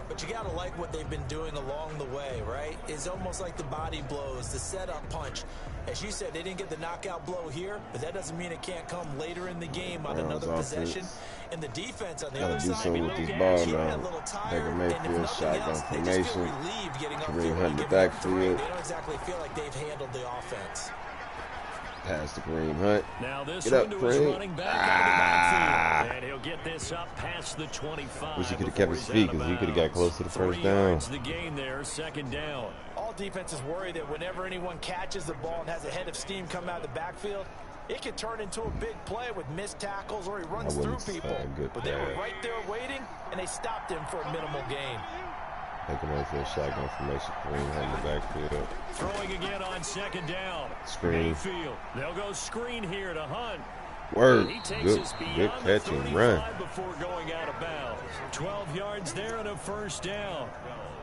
But you got to like what they've been doing along the way, right? It's almost like the body blows, the setup punch. As you said, they didn't get the knockout blow here, but that doesn't mean it can't come later in the game on another possession. And the defense on the Gotta other do side, something with these balls keeping now. a little tired, Baker and Mayfield, if nothing shotgun else, they just feel formation. relieved getting Kareem upfield Hunt and in the giving up 3. backfield. They don't exactly feel like they've handled the offense. Pass to Kareem Hunt. Now this Get one up, to his Kareem. running back out of the backfield. And he'll get this up past the 25. Wish he could have kept his feet because he could have got close to the first 3 down. yards the gain there, 2nd down. All defenses worry that whenever anyone catches the ball and has a head of steam come out of the backfield, it could turn into a big play with missed tackles or he runs through people. But they were right there waiting, and they stopped him for a minimal gain. Baker Mayfield, shotgun formation. Kareem Hunt in the backfield. Throwing again on 2nd down. Screen. Mayfield. They'll go screen here to Hunt. Word. He takes Good, us good beyond the catch and 35 run. before going out of bounds. 12 yards there and a 1st down.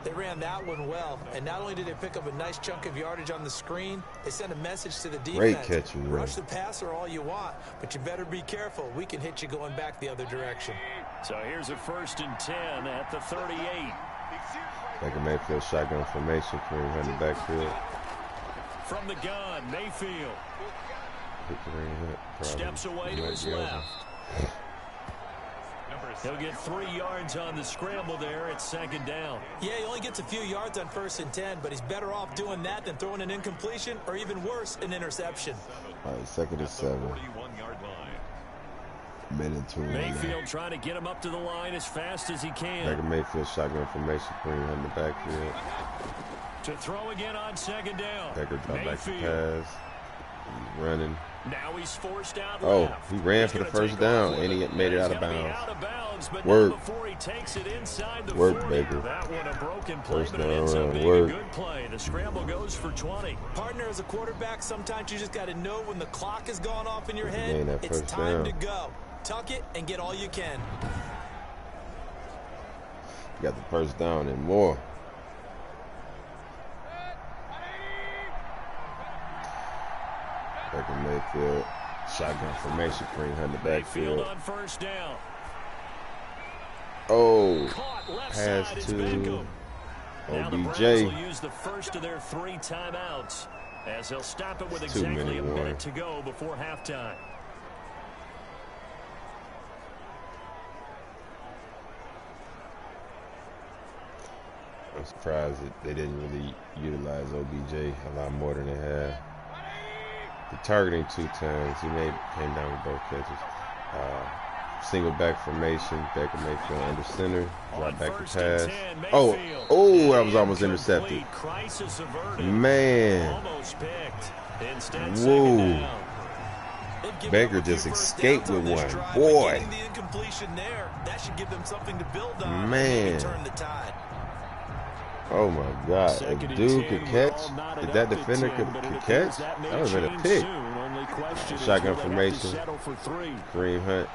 They ran that one well, and not only did they pick up a nice chunk of yardage on the screen, they sent a message to the defense. Great catch and run. Rush the passer all you want, but you better be careful. We can hit you going back the other direction. So here's a 1st and 10 at the 38. Baker Mayfield, shotgun formation. Kareem Hunt in the backfield. From the gun, Mayfield Hit Kareem Hunt, probably. steps away to Might his be open. left. He'll get 3 yards on the scramble there at 2nd down. Yeah, he only gets a few yards on 1st and 10, but he's better off doing that than throwing an incompletion or even worse, an interception. All right, 2nd and 7. 41-yard line. Minute 2. Mayfield trying to get him up to the line as fast as he can. Baker Mayfield, shotgun formation. Kareem Hunt in the backfield. To throw again on 2nd down. Baker drop back to Mayfield. pass. He's running. Now he's forced out Oh, left. he ran for the He's gonna first take off down, with and he it. made it He's out of gonna be bounds. out of bounds, but Work. not before he takes it inside the Work, 40. Baker. That one a broken play, First but it ends down, up being work. a good play. The scramble goes for 20. Partner, as a quarterback, sometimes you just got to know when the clock has gone off in your Gain head, that it's first time down. to go. Tuck it and get all you can. You got the first down and more. Baker Mayfield, shotgun formation. Kareem Hunt in the Mayfield backfield. on 1st down. Oh, Caught left pass side is to Beckham. Now the Browns OBJ. will use the first of their 3 timeouts as they'll stop it with It's exactly 2-minute a warning. minute to go before halftime. I'm surprised that they didn't really utilize OBJ a lot more than they have. The targeting 2 times. He came down with both catches. Single back formation. Baker Mayfield under center. Drop back to pass. Oh, that was almost intercepted. Crisis averted. Man. Almost picked. Instead, Whoa. 2nd down. They've given Baker up a few just first escaped downs on with this one. drive, Boy. but getting the incompletion there, that should give them something to build on. Man. And turn the tide. Oh my God! Second If and dude 10, could we're catch, all knotted if that up at defender 10, could but it catch, appears that may that would have been a change pick. soon. Only question is, Shotgun will they have to formation. settle for 3? Kareem Hunt.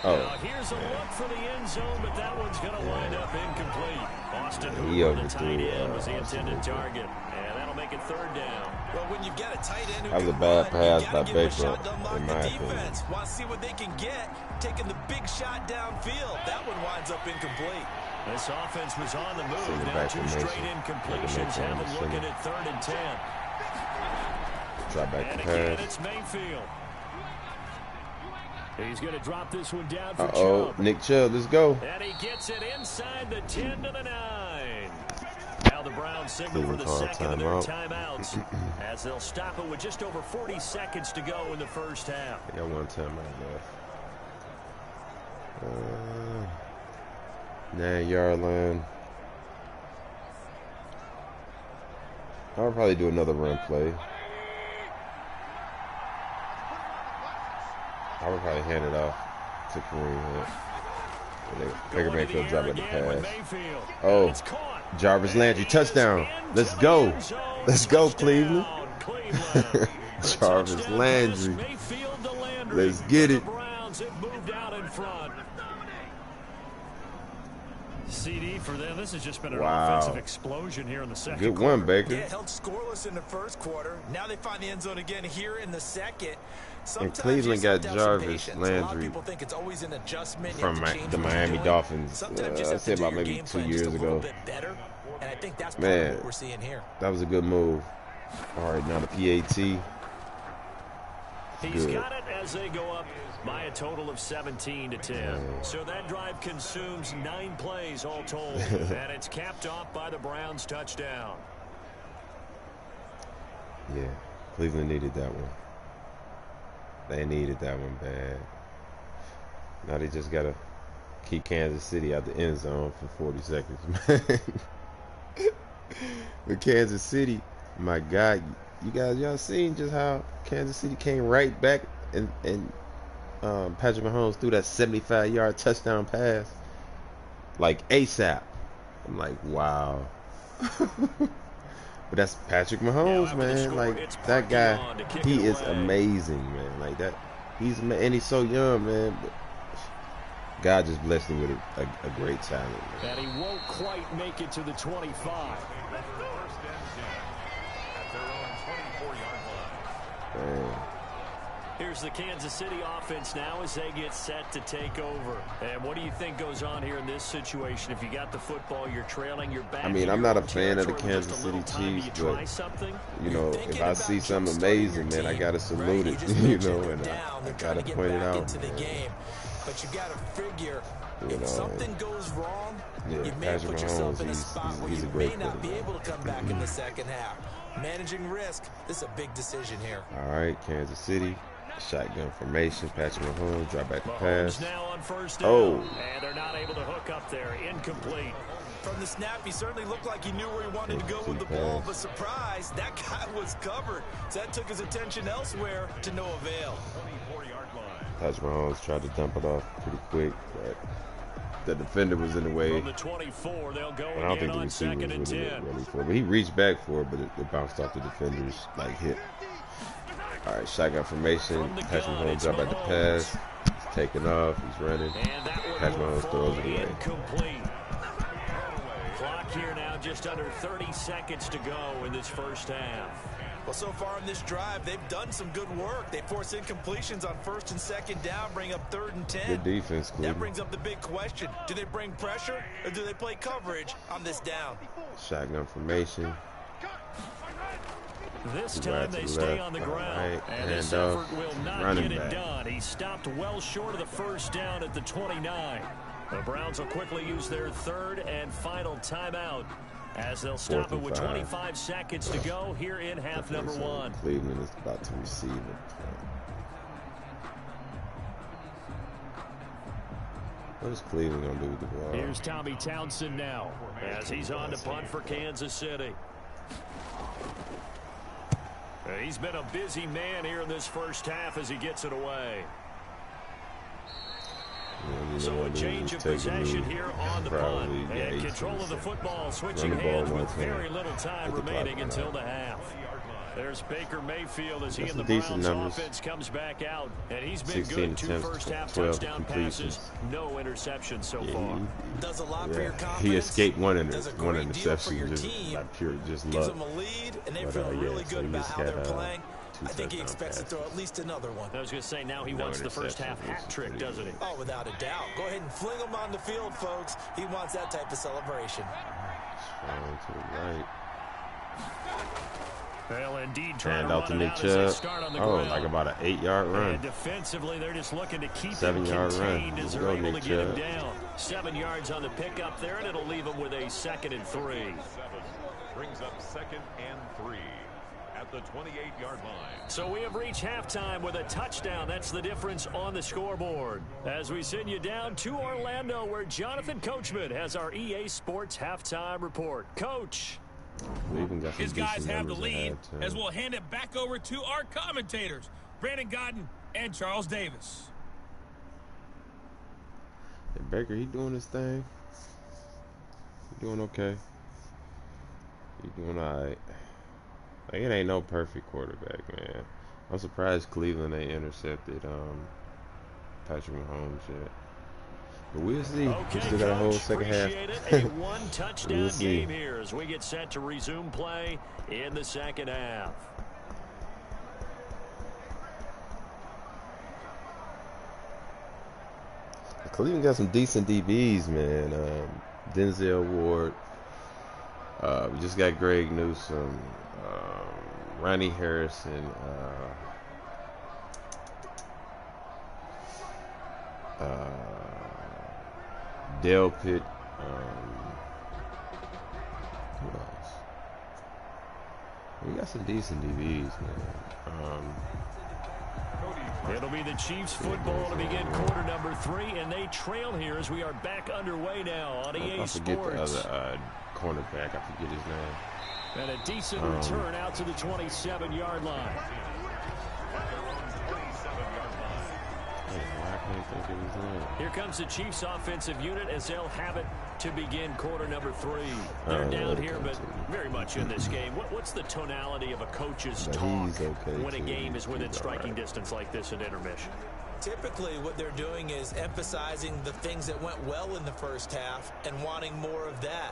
Oh. Now here's a look for the end zone, but that one's going to wind up incomplete. Austin He Hooper, the overthrew, tight end, was the Austin intended Hooper. target. And that'll make it third down. Well, when you've got a tight end who That was a can bad run, pass you by gotta give him a Baker, shot to unlock in the my opinion. defense. Want to see what they can get, taking the big shot downfield. That one winds up incomplete. This offense was on the move. Send it Now back to 2 straight Mason. incompletions Mason have on them the looking center. at 3rd and 10. Drop back And to again, pass. it's Mayfield. He's going to drop this one down for Uh-oh, Chubb. Nick Chubb, let's go. And he gets it inside the 10 to the 9. Now the Browns signal for Cleveland the called second of their timeout. timeouts as they'll stop it with just over 40 seconds to go in the first half. I got one timeout left. 9-yard line. I'll probably do another run play. I would probably hand it off to Kareem Hunt. Baker Mayfield drop at the pass. Oh, Jarvis Landry, touchdown. Let's go. Let's go, Cleveland. Jarvis Landry. Let's get it. CD for them. This has just been an Wow. offensive explosion here in the second Good quarter. one, Baker. Yeah, held scoreless in the first quarter. Now they find the end zone again here in the second. And Cleveland got Jarvis Landry from the Miami Dolphins. I said about maybe 2 years ago. And I think that's Man, what we're seeing here. that was a good move. All right, now the PAT. He's Good. got it as they go up by a total of 17 to 10. So that drive consumes 9 plays all told. And it's capped off by the Browns touchdown. Yeah, Cleveland needed that one. They needed that one bad. Now they just got to keep Kansas City out the end zone for 40 seconds, man. With Kansas City, my God, y'all seen just how Kansas City came right back and Patrick Mahomes threw that 75-yard touchdown pass like ASAP. I'm like, wow. But that's Patrick Mahomes, man. Like, that guy, he is amazing, man. Like, that, and he's so young, man. But God just blessed him with a great talent, man. And he won't quite make it to the 25. First and 10 at their own 24-yard line. Man. Here's the Kansas City offense now as they get set to take over. And what do you think goes on here in this situation? If you got the football, you're trailing, you're back. I mean, I'm not a fan of the Kansas City Chiefs, but, you know, if I see something amazing, man, I got to salute it, you know, and I got to point it out. But you got to figure, You if know, something goes wrong, yeah, you may Patrick put yourself Mahomes, in a spot where he's you a great may not be quarterback. able to come back in the second half. Managing risk, this is a big decision here. All right, Kansas City. Shotgun formation. Patrick Mahomes. Drop back the Mahomes pass. now on first down. Oh. And they're not able to hook up there. Incomplete. From the snap, he certainly looked like he knew where he wanted to go with the ball, but surprise, that guy was covered. So that took his attention elsewhere to no avail. 24-yard line. Patrick Mahomes tried to dump it off pretty quick, but the defender was in the way. From the 24, they'll go I don't again think the on receiver second and was really 10. ready for it. But he reached back for it, but it bounced off the defender's hip. All right, shotgun formation. Patrick Mahomes drop back the pass. He's taking off. He's running. And that one Patrick will Mahomes throws fall it away. incomplete. Clock here now just under 30 seconds to go in this first half. Well, so far in this drive, they've done some good work. They force incompletions on first and second down, bring up 3rd and 10. Good defense, That Cleveland. brings up the big question. Do they bring pressure or do they play coverage on this down? Shotgun formation. This Right time to they the stay left. on the All ground. right, And this handoff. effort will not Running get it back. done. He stopped well short of the first down at the 29. The Browns will quickly use their 3rd and final timeout as they'll stop it with 4th and 25 seconds to go here in half number 1. Cleveland is about to receive it. What is Cleveland going to do with the ball? Here's Tommy Townsend now as he's on to punt for Kansas City. He's been a busy man here in this first half as he gets it away. So a change of possession here on the punt. And control of the football, switching hands with very little time remaining until the half. There's Baker Mayfield as he That's and the decent Browns numbers. offense comes back out. And he's been 16 good. 2 attempts, first-half 12 touchdown completions. passes. No interceptions so Yeah, far. Does a lot for your confidence. he escaped one Does a great deal for interception, your just team. like pure just Gives luck. them a lead, and they But, feel really so good he about just how had, they're playing. 2 I think he touchdown expects to passes. throw at least another one. I was going to say, now he No wants the first-half interceptions, hat which is trick, pretty doesn't he? Oh, without a doubt. Go ahead and fling him on the field, folks. He wants that type of celebration. Strong to the right. Well, indeed, trying And to out to run it Nick out as they Chubb. start on the Oh, ground. like about an 8-yard run. And defensively, they're just looking to keep him 7-yard run. contained as Let's they're go, able Nick to get him Chubb. down. 7 yards on the pickup there, and it'll leave him with a 2nd and 3. Brings up 2nd and 3 at the 28-yard line. So we have reached halftime with a touchdown. That's the difference on the scoreboard. As we send you down to Orlando, where Jonathan Coachman has our EA Sports halftime report. Coach. We even got some His guys decent have the numbers lead at halftime. as we'll hand it back over to our commentators, Brandon Godden and Charles Davis. And Baker, he doing his thing. He doing okay. He doing alright. Like, it ain't no perfect quarterback, man. I'm surprised Cleveland ain't intercepted Patrick Mahomes yet. But we'll see. Okay, We still got a whole Coach, second half. appreciate it. A one-touchdown We'll see. game here as we get set to resume play in the second half. Cleveland got some decent DBs, man. Denzel Ward. We just got Greg Newsome, Ronnie Harrison, Dale Pitt. Who else? We got some decent DBs, man. It'll be the Chiefs football to begin quarter number 3, and they trail here as we are back underway now on EA I forget Sports. the other cornerback. I forget his name. And a decent return out to the 27-yard line. I can't think of his name. Here comes the Chiefs offensive unit as they'll have it to begin quarter number 3. They're down here, but very much in this game. What's the tonality of a coach's But talk he's okay, when a too. game is within He's striking all right. distance like this at intermission? Typically, what they're doing is emphasizing the things that went well in the first half and wanting more of that.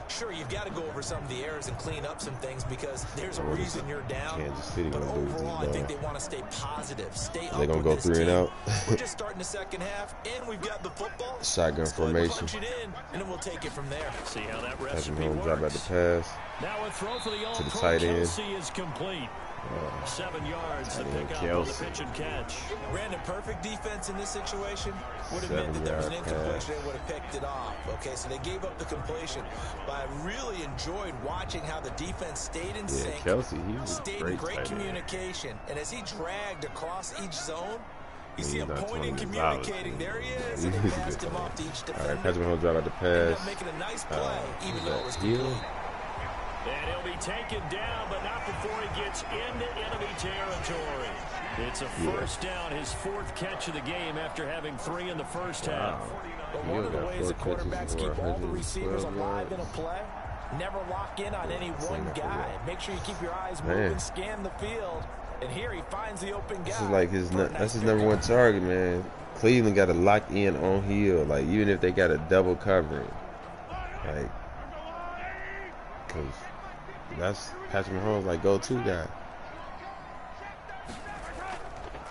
Sure, you've got to go over some of the errors and clean up some things because there's a reason you're down. Kansas City But gonna lose overall, I this think game. they want to stay positive, stay up They gonna with go this 3 and team. out. We're just starting the second half, and we've got the football. Shotgun Let's go ahead and formation. punch it in, and then we'll take it from there. See how that Patrick recipe Mahomes drop back works. the pass. Now a throw for the the all-pro tight end. Kelsey is complete. 7 yards to tight end pick up on the Kelsey. pitch and catch. Brandon, perfect defense in this situation would have meant that there was an 7-yard incompletion. They would have picked it off. Okay, so they gave up the completion. But I really enjoyed watching how the defense stayed in Yeah, sync, Kelsey, he was stayed in great great tight end. communication. And as he dragged across each zone, you see He's him not pointing, 20 communicating. There he is. And He's he a passed good him player. off to each All right, defender. Patrick Mahomes drop back the Ended pass. up making a nice play, even though it was Hill. complete. And he'll be taken down, but not before he gets into enemy territory. It's a first down, his 4th catch of the game after having 3 in the first half. But Hill one of the got ways that 4 catches quarterbacks for keep all the 112 receivers alive in a yards. play, never lock in on any seen one that guy. before. Make sure you keep your eyes Man. moving, scan the field. And here he finds the open guy. This is like his. for a That's nice his number pickup. one target, man. Cleveland got to lock in on Hill, like even if they got a double covering, like, cause that's Patrick Mahomes like go-to guy.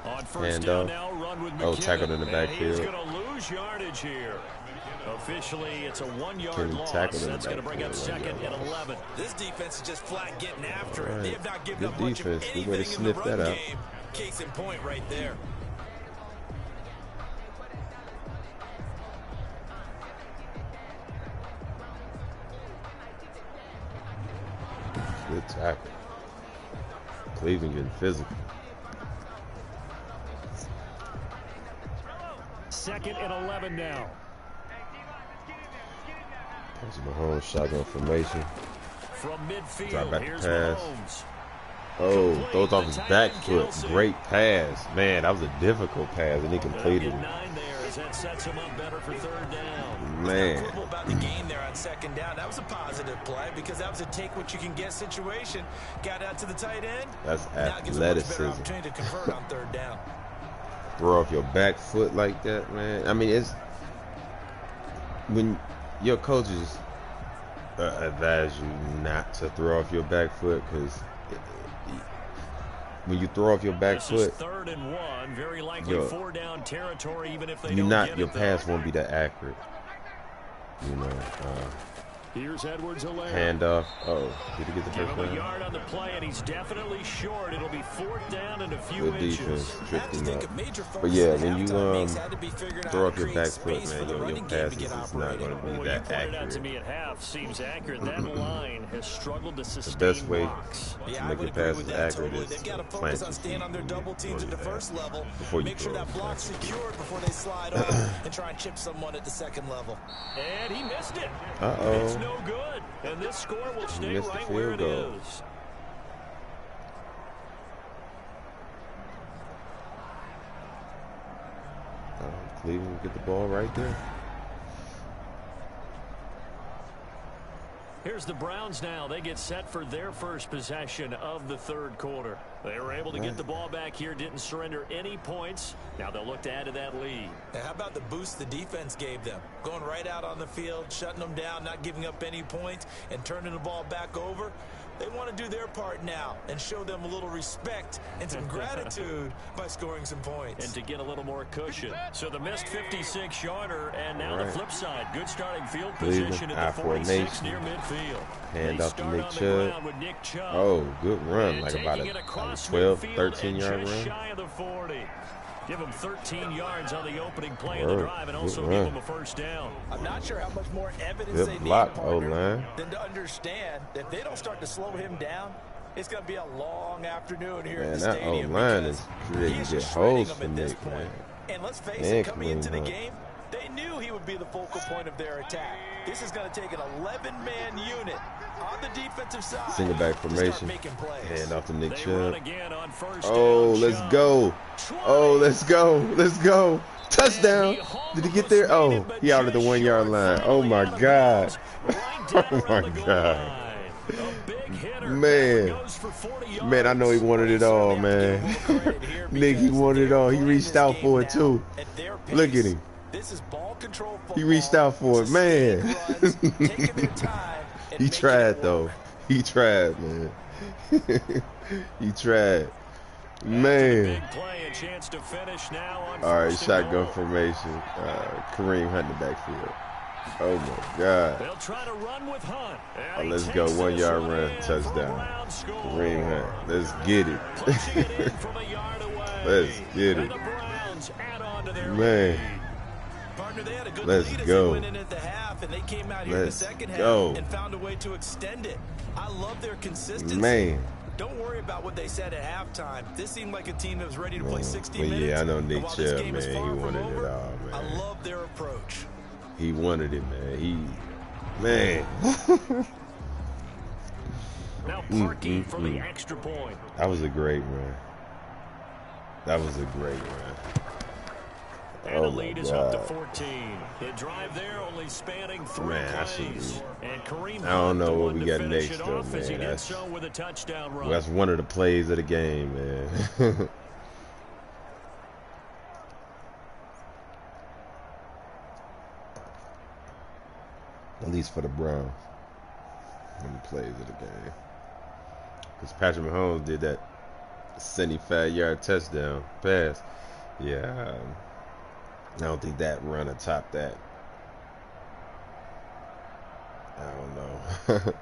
On first Handoff. down now, run with Oh, McKinnon. tackled in the And he's backfield. going to lose yardage here. Officially, it's a 1-yard Kenny loss. tackled in the That's going to bring up backfield, 2nd 1-yard and loss. 11. This defense is just flat getting after it. Right. They have not given Good up much of defense. Good way to anything in the sniff run that out. game. Case in point right there. Good tackle. Cleveland getting physical. 2nd and 11 now. Patrick Mahomes shotgun formation. From midfield, Drop back here's pass. Mahomes. Oh, Complete throws off to his tight back end foot. Kelsey. Great pass. Man, that was a difficult pass, and he completed Get it. 9 there as that sets him up better for third down. Man. About the game there on second down. That was a positive play because that was a take-what-you-can-get situation. Got out to the tight end. That's athleticism. Now gives a much better opportunity to convert on third down. Throw off your back foot like that, man. I mean, it's when your coaches advise you not to throw off your back foot, because when you throw off your back foot, third and one, very likely four down territory, even if they you're don't not, get your it pass there. won't be that accurate. You know, Here's Edwards handoff. Oh, did he get the Give first him a down? yard on the play, and he's definitely short. It'll be fourth down and a few Good inches. defense, tripped him up. Major But yeah, focus when you throw off your create back foot, space for man, the your running game to passes get is not operating. going to be Well, you that pointed out to accurate. me at half seems accurate. That line has struggled to sustain The best way blocks. to make your passes accurate is They've got to to focus plant on your staying feet on their double teams at the first level. before you Make sure throw that it. block's secured before they slide off and try and chip someone at the second level. And he missed it. Uh-oh. It's no good. And this score will stay missed the right where it field goal. is. Cleveland will get the ball right there. Here's the Browns now. They get set for their first possession of the third quarter. They were able to get the ball back here, didn't surrender any points. Now they'll look to add to that lead. And how about the boost the defense gave them? Going right out on the field, shutting them down, not giving up any points, and turning the ball back over. They want to do their part now and show them a little respect and some gratitude by scoring some points. And to get a little more cushion. So the missed 56-yarder, and now the flip side. Good starting field position at the 46 near midfield. Hand off to start Nick on the Chubb. ground with Nick Chubb. Oh, good run. And Like about taking a it across 12, midfield 13-yard and just run. shy of the 40. Give him 13 yards on the opening play of the drive and also Good give run. him a first down. I'm not sure how much more evidence Good they need, block, partner, O-line. than to understand that if they don't start to slow him down, it's going to be a long afternoon here Man, at the that stadium. O-line because is creating he is good just shredding holes them for at this Nick, point. man. And let's face Man, it, coming into the Kareem Hunt. game, they knew he would be the focal point of their attack. This is going to take an 11-man unit on the defensive side. Single back to start formation. making plays. Hand off to Nick They run Chubb. again on first Oh, down. let's Chubb. go. Oh, let's go. Let's go. Touchdown. Did he get there? Oh, he out at the 1-yard line. Oh, my God. Oh, my God. Man. Man, I know he wanted it all, man. Nick, he wanted it all. He reached out for it, too. Look at him. This is ball control football. He reached out for it, man. Taking their time and He making tried, it though. work. He tried, man. He tried. Man. Big play, a chance to finish now on All right, first and shotgun goal. formation. Kareem Hunt in the backfield. Oh, my God. They'll try to run with Hunt. Oh, And let's he go. takes 1-yard this run. in for a Touchdown. Browns score. Kareem Hunt. Let's get it. Pushing it in from a yard away. Let's get And it. the Browns add on to their Man. lead. Partner, they had a good Let's lead as go. they went in at the half, and they came out here in the Let's second go. half and found a way to extend it. I love their consistency. Man. Don't worry about what they said at halftime. This seemed like a team that was ready to play 60 But minutes. yeah, I know And Nick while this Chubb, game is man. He far from wanted over, it all, man. I love their approach. He wanted it, man. Man. Now Parkey for the extra point. That was a great run. That was a great run. And Oh, the my lead is up to God. 14. The drive there only spanning 3 Man, I plays. And Kareem I don't Hunt, know the what one we to got finish next, it though, off as he man. did That's- so with a touchdown run. That's one of the plays of the game, man. At least for the Browns. One of the plays of the game. Because Patrick Mahomes did that 75-yard touchdown pass. Yeah, I don't think that run will top that. I don't know.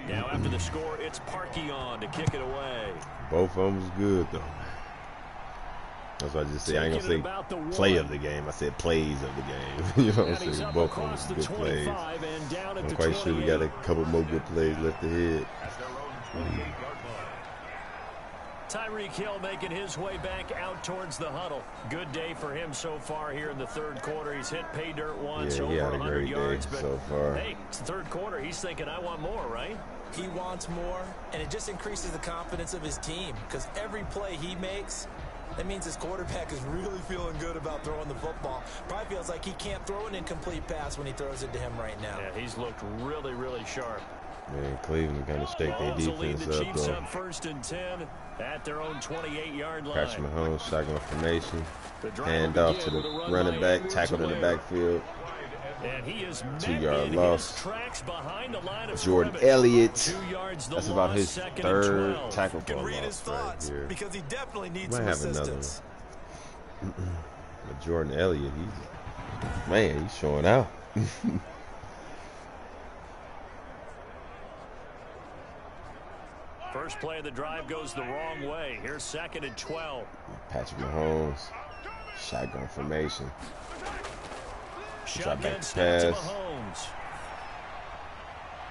Now after the score, it's Parkey on to kick it away. Both of them was good, though. That's why I just say I ain't gonna Taking it about the say play one. of the game. I said plays of the game. You know what And I'm he's saying? up Both of them across was the good plays. 25 and down at I'm the quite sure we got a 28. couple more good plays left ahead. At their own 28-yard line. Tyreek Hill making his way back out towards the huddle. Good day for him so far here in the third quarter. He's hit pay dirt once, Yeah, he over had a 100 great yards. day But so far. hey, it's the third quarter. He's thinking, I want more, right? He wants more, and it just increases the confidence of his team because every play he makes, That means his quarterback is really feeling good about throwing the football. Probably feels like he can't throw an incomplete pass when he throws it to him right now. Yeah, he's looked really, really sharp. Man, Cleveland kind of shake their defense the up, Chiefs though. up 1st and 10 at their own 28-yard line. Patrick Mahomes, shotgun formation. Hand off to the running back, tackled in the backfield. And he is 2-yard loss. Tracks behind the line of Jordan scrimmage. Elliott. 2 yards the That's about loss, his 2nd and 3rd 12. tackle Can for read his loss right thoughts here. because he definitely needs Might some have another one. assistance. But Jordan Elliott, he's showing out. First play of the drive goes the wrong way. Here's 2nd and 12. Patrick Mahomes, shotgun formation. Drop back Shotgun to snap to pass. Mahomes.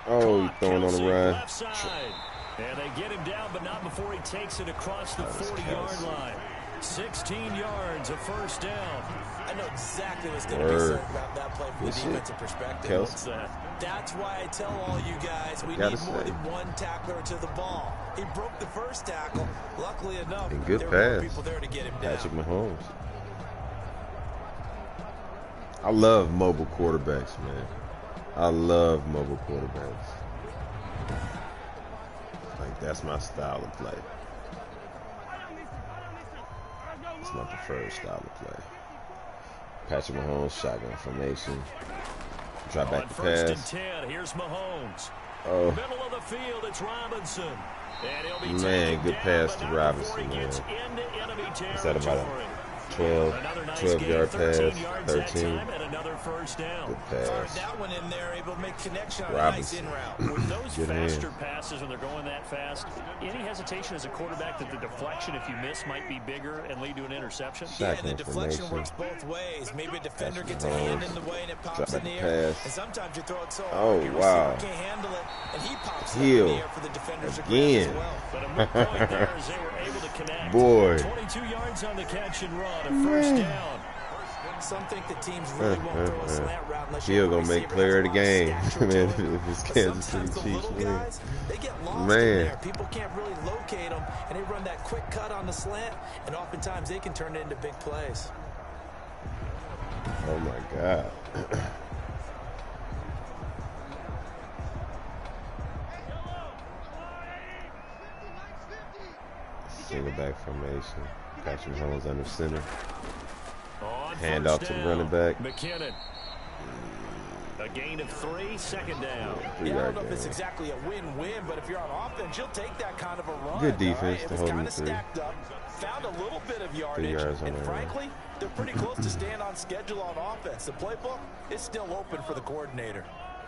Oh, he's throwing on the Kelsey, run. left side. And they get him down, but not before he takes it across the That was 40-yard Kelsey. line. 16 yards, a first down. I know exactly what's going to be said about that play from the defensive perspective. Kelsey. What's that? That's why I tell all you guys we Gotta need more say. than one tackler to the ball. He broke the first tackle. Luckily enough, And good there were more pass. people there to get him down. Patrick Mahomes. I love mobile quarterbacks, man. I love mobile quarterbacks. Like, that's my style of play. It's my preferred style of play. Patrick Mahomes, shotgun formation. Drop back On to 1st pass. and 10, here's Mahomes. Oh, Middle of the field, it's Robinson. And he'll be man, taken good down, pass but to not Robinson, before he man. gets into enemy Is that about territory. a 12, Another nice 12-yard gain, pass, 13 yards that 13. time, and another first down. Good Fired pass. that one in there, able to make connection on a nice Robinson. in route. With those Good faster hand. passes, when they're going that fast, any hesitation as a quarterback that the deflection, if you miss, might be bigger and lead to an interception? Yeah, and the Shotgun deflection formation. works both ways. Maybe a defender Patrick gets a hand Mahomes. in the way and it Drop pops back in the to air. pass. And sometimes you throw it so Oh, hard, your wow. receiver can't handle it, and he pops it up Heel. in the air for the defenders to grab Again. as well. But a moot point there as they were able to connect. Boy. 22 yards on the catch and run, a first down. Some think the teams really won't throw a slant route unless you Heel have a gonna make receiver player of the that's a game, lot of stature man, to him. if it's But Kansas City sometimes the Chiefs little win. guys, they get lost in Man. there. People can't really locate them, and they run that quick cut on the slant, and oftentimes they can turn it into big plays. Oh, my God. Single back formation. Patrick Mahomes under center. On Hand first off to the down, running back. McKinnon. A gain of 3, second down. Yeah, I 3-yard don't know if it's gain. exactly a win-win, but if you're on offense, you'll take that kind of a run. Good defense It to was hold kind them of 3. stacked up, found a little bit of 3 yardage, yards on and that frankly, they're pretty close to staying on schedule on offense. The playbook is still open for the coordinator.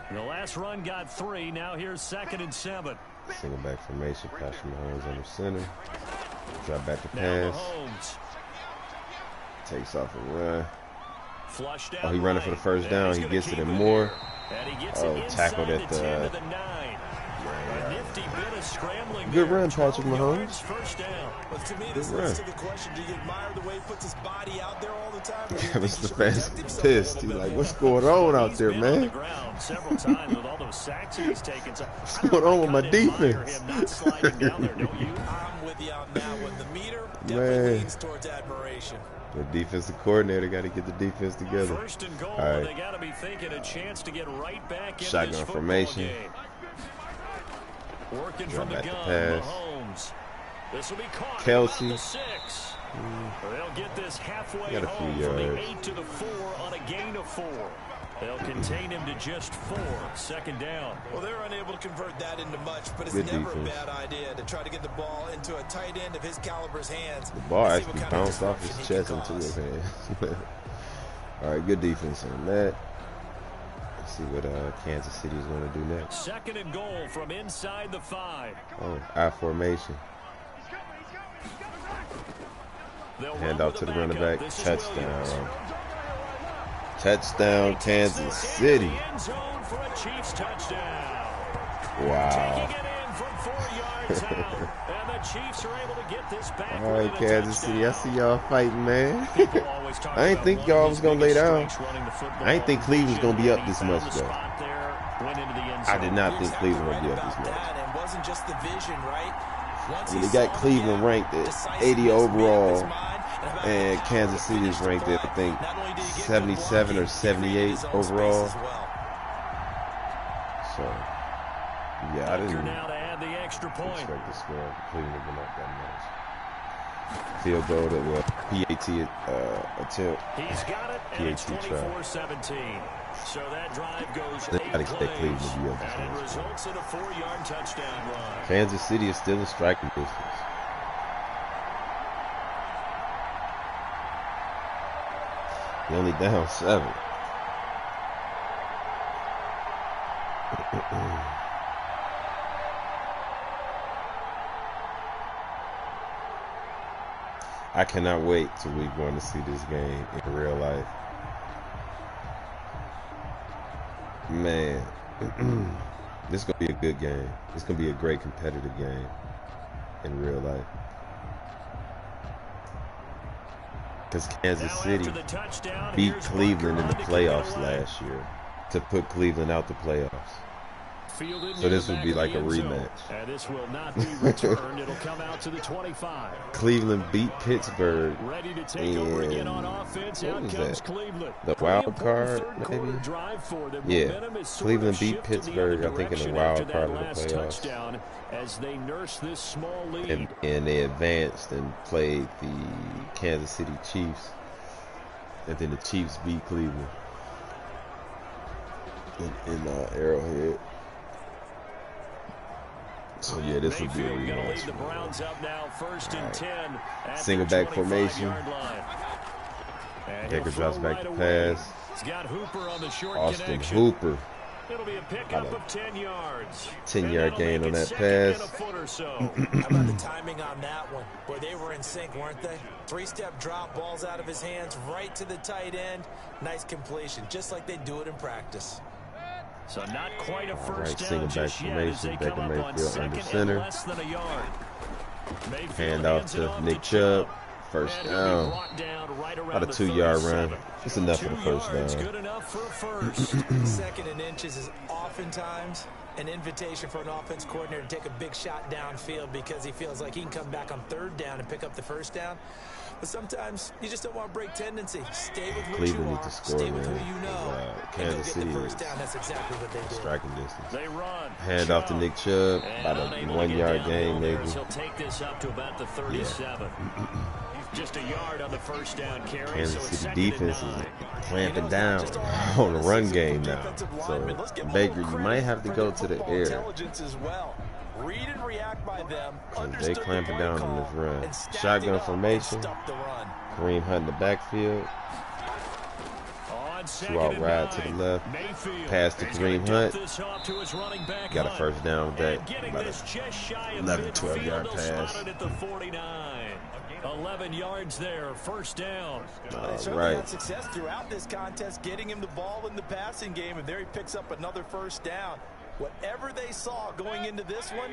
And the last run got 3. Now here's 2nd and 7. Single back formation. Patrick Mahomes under center. Drop back to Now pass. Mahomes. Takes off and run. Flushed out Oh, he running for the first right. down. And He he's gonna gets it keep and more. And he gets Oh, it tackled inside at the 10 the- to the 9. A nifty bit of scrambling Good there. run, Patrick 12 Mahomes. yards, first down. But to me, Good this run. leads to the question, do you admire the way he puts his body out there all the time? Or do you That was think he the should fast protect himself a pissed. little He's bit like, more? what's going on out He's there, been on the man? ground several times with all those sacks that he's taken. So What's I don't going on know, with I my kinda admire defense? him not sliding down there, don't you? I'm with you on that one. The meter definitely Man. leans towards admiration. The defensive coordinator got to get the defense together. First and goal, All right. they got to be thinking a chance to get right back in Shotgun this football formation. game. Working Drop from the back to gun, pass. Mahomes. This will be caught Kelsey. about the 6. They'll get this halfway Got a few home from the yards. 8 to the 4 on a gain of 4. They'll contain him to just 4. Second down. Well, they're unable to convert that into much, but it's Good never defense. a bad idea to try to get the ball into a tight end of his caliber's hands. The ball and see what actually kind of bounced off his disruption he chest can into cause. his hands. All right, good defense on that. Let's see what Kansas City is going to do next. Second and goal from inside the 5. Oh, I formation. They'll Hand run off with to the the running backup. back. This is Touchdown. Williams. Touchdown, Kansas City. The end zone for a Chiefs touchdown. Wow. Taking it in from 4 yards out. And the Chiefs are able to get this back. All right, within a Kansas City. I touchdown. see y'all fighting, man. People always talk I ain't about think one y'all of was his gonna lay biggest down. strengths running the football. I ain't think Cleveland was gonna be up He this found much, the though. spot there, went into the end I zone. did not You're think exactly Cleveland would be right up this about much. that. And it wasn't just the vision, right? Once I mean, he they got saw the Cleveland gap, ranked at decisiveness 80 made up overall. his mind, And Kansas City is ranked at, I think, 77 or 78 overall. So, yeah, I didn't expect the score. Cleveland went up that much. Field goal that will PAT attempt. He's got it, and it's 24-17. So that drive goes 8 plays, and it results in a 4-yard touchdown run. Kansas City is still in striking distance. He only down 7. I cannot wait till we're going to see this game in real life. Man, this is going to be a good game. It's going to be a great competitive game in real life. Because Kansas City beat Cleveland in the playoffs last year to put Cleveland out the playoffs. So this would be like a rematch. And this will not be returned. It'll come out to the 25. Cleveland beat Pittsburgh. Ready to take over again on offense. What was that? Cleveland. The wild card, maybe? Yeah. Cleveland beat Pittsburgh, I think, in the wild card of the playoffs. As they nurse this small lead. And they advanced and played the Kansas City Chiefs. And then the Chiefs beat Cleveland in Arrowhead. So yeah, this would be a rematch. The Browns up now, 1st and 10. Single back formation. Baker drops back to pass. He's got Hooper on the short Austin connection. Hooper. It'll be a pickup of 10 yards. 10-yard gain on that pass. How about the timing on that one? Boy, they were in sync, weren't they? 3-step drop, balls out of his hands, right to the tight end. Nice completion, just like they do it in practice. So not quite a first down single back formation. Baker Mayfield under center. Hand off to Nick Chubb. First down. About a 2-yard run. It's enough for the first down. Good enough for a first. 2nd and inches is oftentimes an invitation for an offense coordinator to take a big shot downfield because he feels like he can come back on 3rd down and pick up the first down. But sometimes you just don't want to break tendency. Stay with what Cleveland you needs are. to score, Stay with man. who you know. Kansas City first down. That's exactly what they do. Striking distance. They run. Hand off to Nick Chubb. About a 1-yard gain, maybe. He'll take this up to about the 37. Just a yard on the first down carry. Kansas City defense is clamping down on the run game now. So Baker, you might have to go to the air. Read and react by them. They clamping down on this run. Shotgun formation. Kareem Hunt in the backfield. 2-out ride to the left. Pass to Kareem Hunt. Got a first down with that. About a 11, 12-yard pass. 11 yards there, first down. They certainly had success throughout this contest, getting him the ball in the passing game, and there he picks up another first down. Whatever they saw going into this one,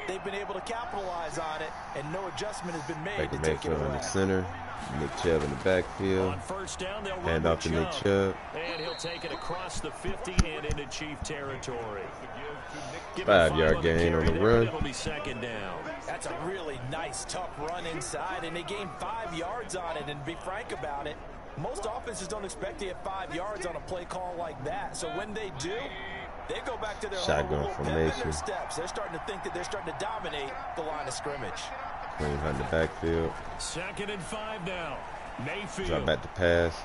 they've been able to capitalize on it, and no adjustment has been made Baker to take it Mayfield away. in the center. Nick Chubb in the backfield. On first down, they'll Hand off to Nick Chubb. And he'll take it across the 50 and into Chief territory. 5-yard gain on the run. It'll be 2nd down. That's a really nice, tough run inside, and they gained 5 yards on it. And to be frank about it, most offenses don't expect to get 5 yards on a play call like that. So when they do, they go back to their shotgun formation. Steps. They're starting to think that they're starting to dominate the line of scrimmage. Kareem Hunt in the backfield. 2nd and 5 now. Mayfield. Drop back to pass.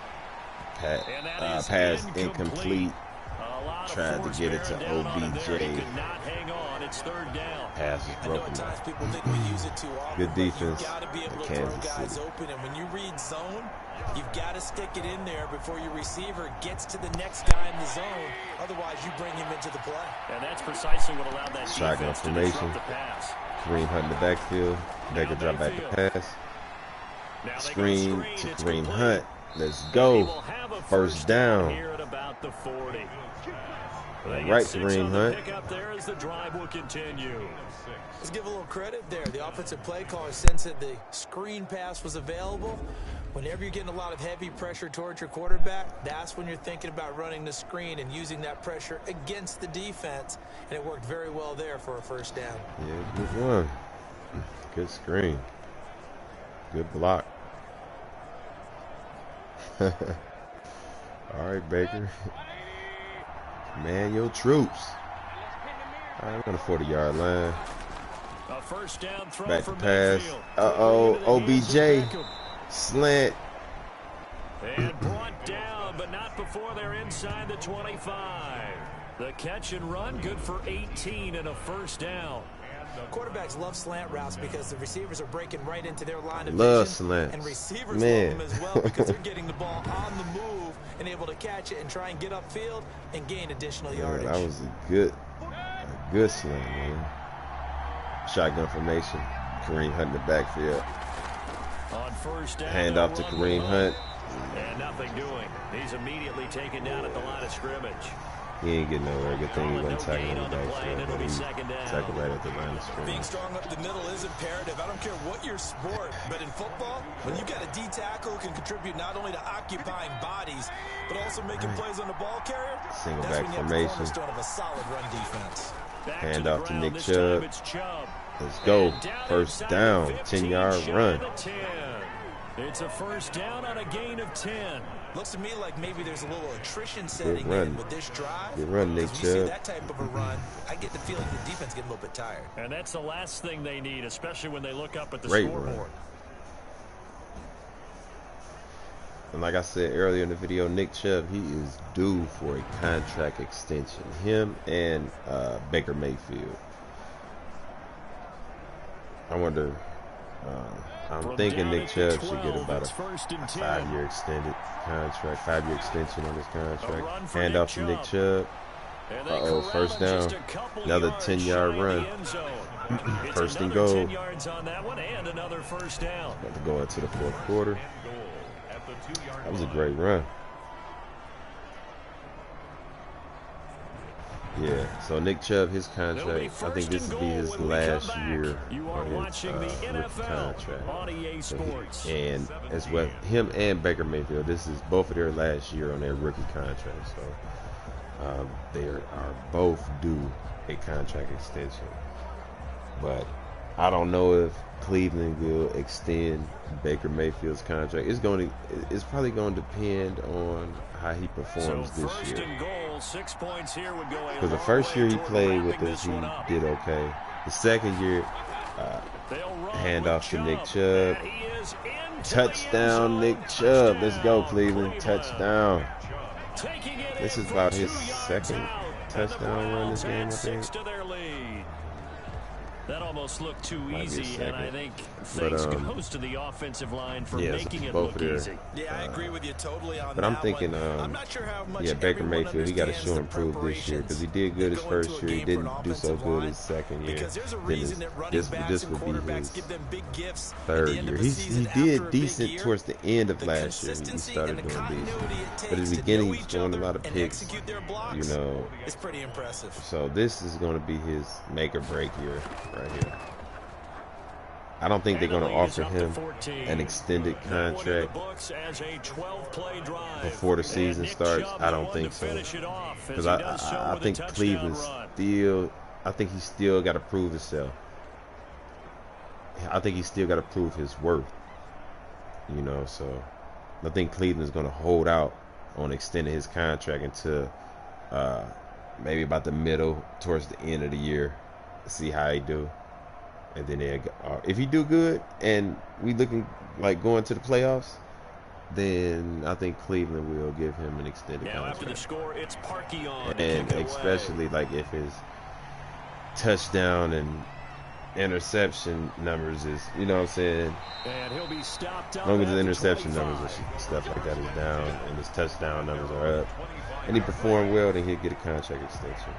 Pass incomplete. Tried to get it to OBJ. It's 3rd down. Pass is broken. Good defense in Kansas City. Open, and when you read zone, you've got to stick it in there before your receiver gets to the next guy in the zone. Otherwise, you bring him into the play. And that's precisely what allowed that shotgun defense to formation. disrupt the pass. Kareem Hunt in the backfield. Baker drop back to pass. Screen to Kareem Hunt. Let's go. First down. Here at about the 40. Right, Kareem Hunt. There as the drive will continue. Let's give a little credit there. The offensive play caller sensed that the screen pass was available. Whenever you're getting a lot of heavy pressure towards your quarterback, that's when you're thinking about running the screen and using that pressure against the defense. And it worked very well there for a first down. Yeah, good one. Good screen. Good block. All right, Baker. Man, your troops. All right, on the 40-yard line. A first down throw Back to from pass. Mayfield. OBJ. Slant. And brought down, but not before they're inside the 25. The catch and run, good for 18 and a first down. Quarterbacks love slant routes because the receivers are breaking right into their line of Love vision. slants. And receivers Man. love them as well because they're getting the ball on the move and able to catch it and try and get upfield and gain additional yardage. That was a good slant, man. Shotgun formation. Kareem Hunt in the backfield. On first down, Hand off to Kareem Hunt. And nothing doing. He's immediately taken down at the line of scrimmage. He ain't getting nowhere. Good thing he wasn't tackled in the play, and backfield, it'll but be he second down. tackled right at the line of Being scrimmage. strong up the middle is imperative. I don't care what your sport, but in football, when you got a D tackle who can contribute not only to occupying bodies, but also making plays on the ball carrier, Single that's back when you have the formation. cornerstone of a solid run defense. Back Hand to the off to ground. Nick This Chubb. time it's Chubb. Let's go. And down First inside down. the 15, 10-yard shy run. of the 10. It's a first down on a gain of 10. Looks to me like maybe there's a little attrition setting run. in with this drive. Good run, Nick Because when you see Chubb. that type of a run, I get the feeling the defense getting a little bit tired. And that's the last thing they need, especially when they look up at the Great scoreboard. run. And like I said earlier in the video, Nick Chubb, he is due for a contract extension. Him and Baker Mayfield. I wonder. I'm thinking Nick Chubb should get about a 5-year extended contract, 5-year extension on his contract. Hand off to Nick Chubb. First down. Another 10-yard run. First and goal. 10 yards on that one and another first down. About to go into the fourth quarter. That was a great run. Yeah, so Nick Chubb, his contract, I think this will be his last year on his rookie contract. On EA Sports. And as well, him and Baker Mayfield, this is both of their last year on their rookie contract. So they are both due a contract extension. But I don't know if Cleveland will extend Baker Mayfield's contract. It's probably going to depend on how he performs So this first year. and goal, 6 points here would go a Because the long first way year he toward played with wrapping us, this he one up. did okay. The second year, They'll run hand with off to Nick Chubb. And he is into Touchdown, the end Nick zone. Chubb. Let's go, Touchdown, Cleveland. Touchdown. Taking it This in is for about 2 his yards second out. touchdown And the run this Browns game, I add 6 think. to their lead. That almost looked too Might be a easy, and I second. think But, thanks goes to the offensive line for yeah, making it both look of their- easy. Yeah, I agree with you totally on But that I'm thinking, one. I'm not sure how much Baker everyone Mayfield, he got to understands show the improve this year because he did preparations good his that go first into a year. He game for an didn't do so offensive good line. his second year. Because there's a Then reason that running this backs and would be quarterbacks his give them big gifts at third the end year. of the season He after a did big decent year. towards the end of The last year. He consistency started and the doing decent. continuity it But at takes the to beginning, know he's each throwing a other lot of and picks. execute their You blocks. know, It's pretty impressive. so this is going to be his make or break year right here. I don't think they're going to offer him an extended contract before the season starts. I don't think so. Because I think Cleveland's still, I think he's still got to prove himself. I think he's still got to prove his worth. You know, so I think Cleveland's going to hold out on extending his contract until maybe about the middle, towards the end of the year, see how he do. And then if he do good and we looking like going to the playoffs, then I think Cleveland will give him an extended contract. After the score, it's Parkey on. And especially like if his touchdown and interception numbers is, you know what I'm saying? And he'll be stopped As long as his interception numbers and stuff like that is down and his touchdown numbers are up, and he performed well, then he'll get a contract extension.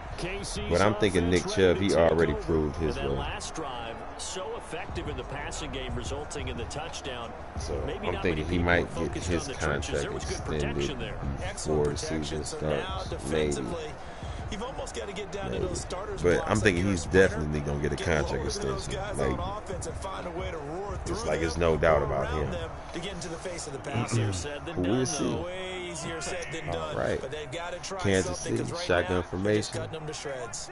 But I'm thinking Nick Chubb, he already proved his worth. Last drive, so effective in the passing game, resulting in the touchdown. So Maybe I'm not thinking many he people might are get focused his on the trenches. contract There was good extended protection there. before the season starts, maybe. You've almost got to get down to those starters. But I'm thinking he's definitely gonna get a contract extension. Like, it's like it's no doubt about him. To get into the face of the passer. We'll see. Way easier said than All done. right. But they've got to try Kansas something, City, 'cause right shotgun now, they're just formation. cutting them to shreds.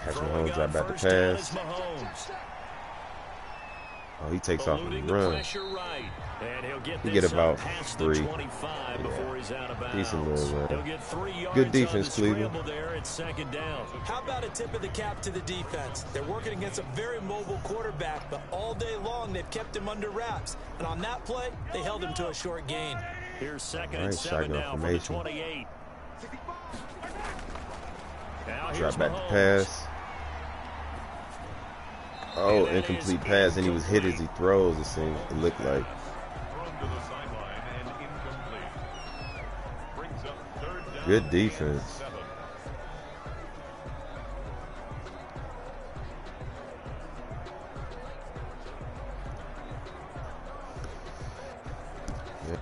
Patrick Mahomes drop back to First down is pass. Mahomes. Oh, he takes off and runs. Right. And he'll get He get about past 3. the 25 before he's out of bounds. Decent little He'll get 3 yards. Good defense, Cleveland. There at 2nd down. How about a tip of the cap to the defense? They're working against a very mobile quarterback, but all day long they've kept him under wraps. And on that play, they held him to a short gain. Here's 2nd and 7 now for the 28. Now drop back the pass. Oh, incomplete pass, and he was hit as he throws. It looked like. Good defense.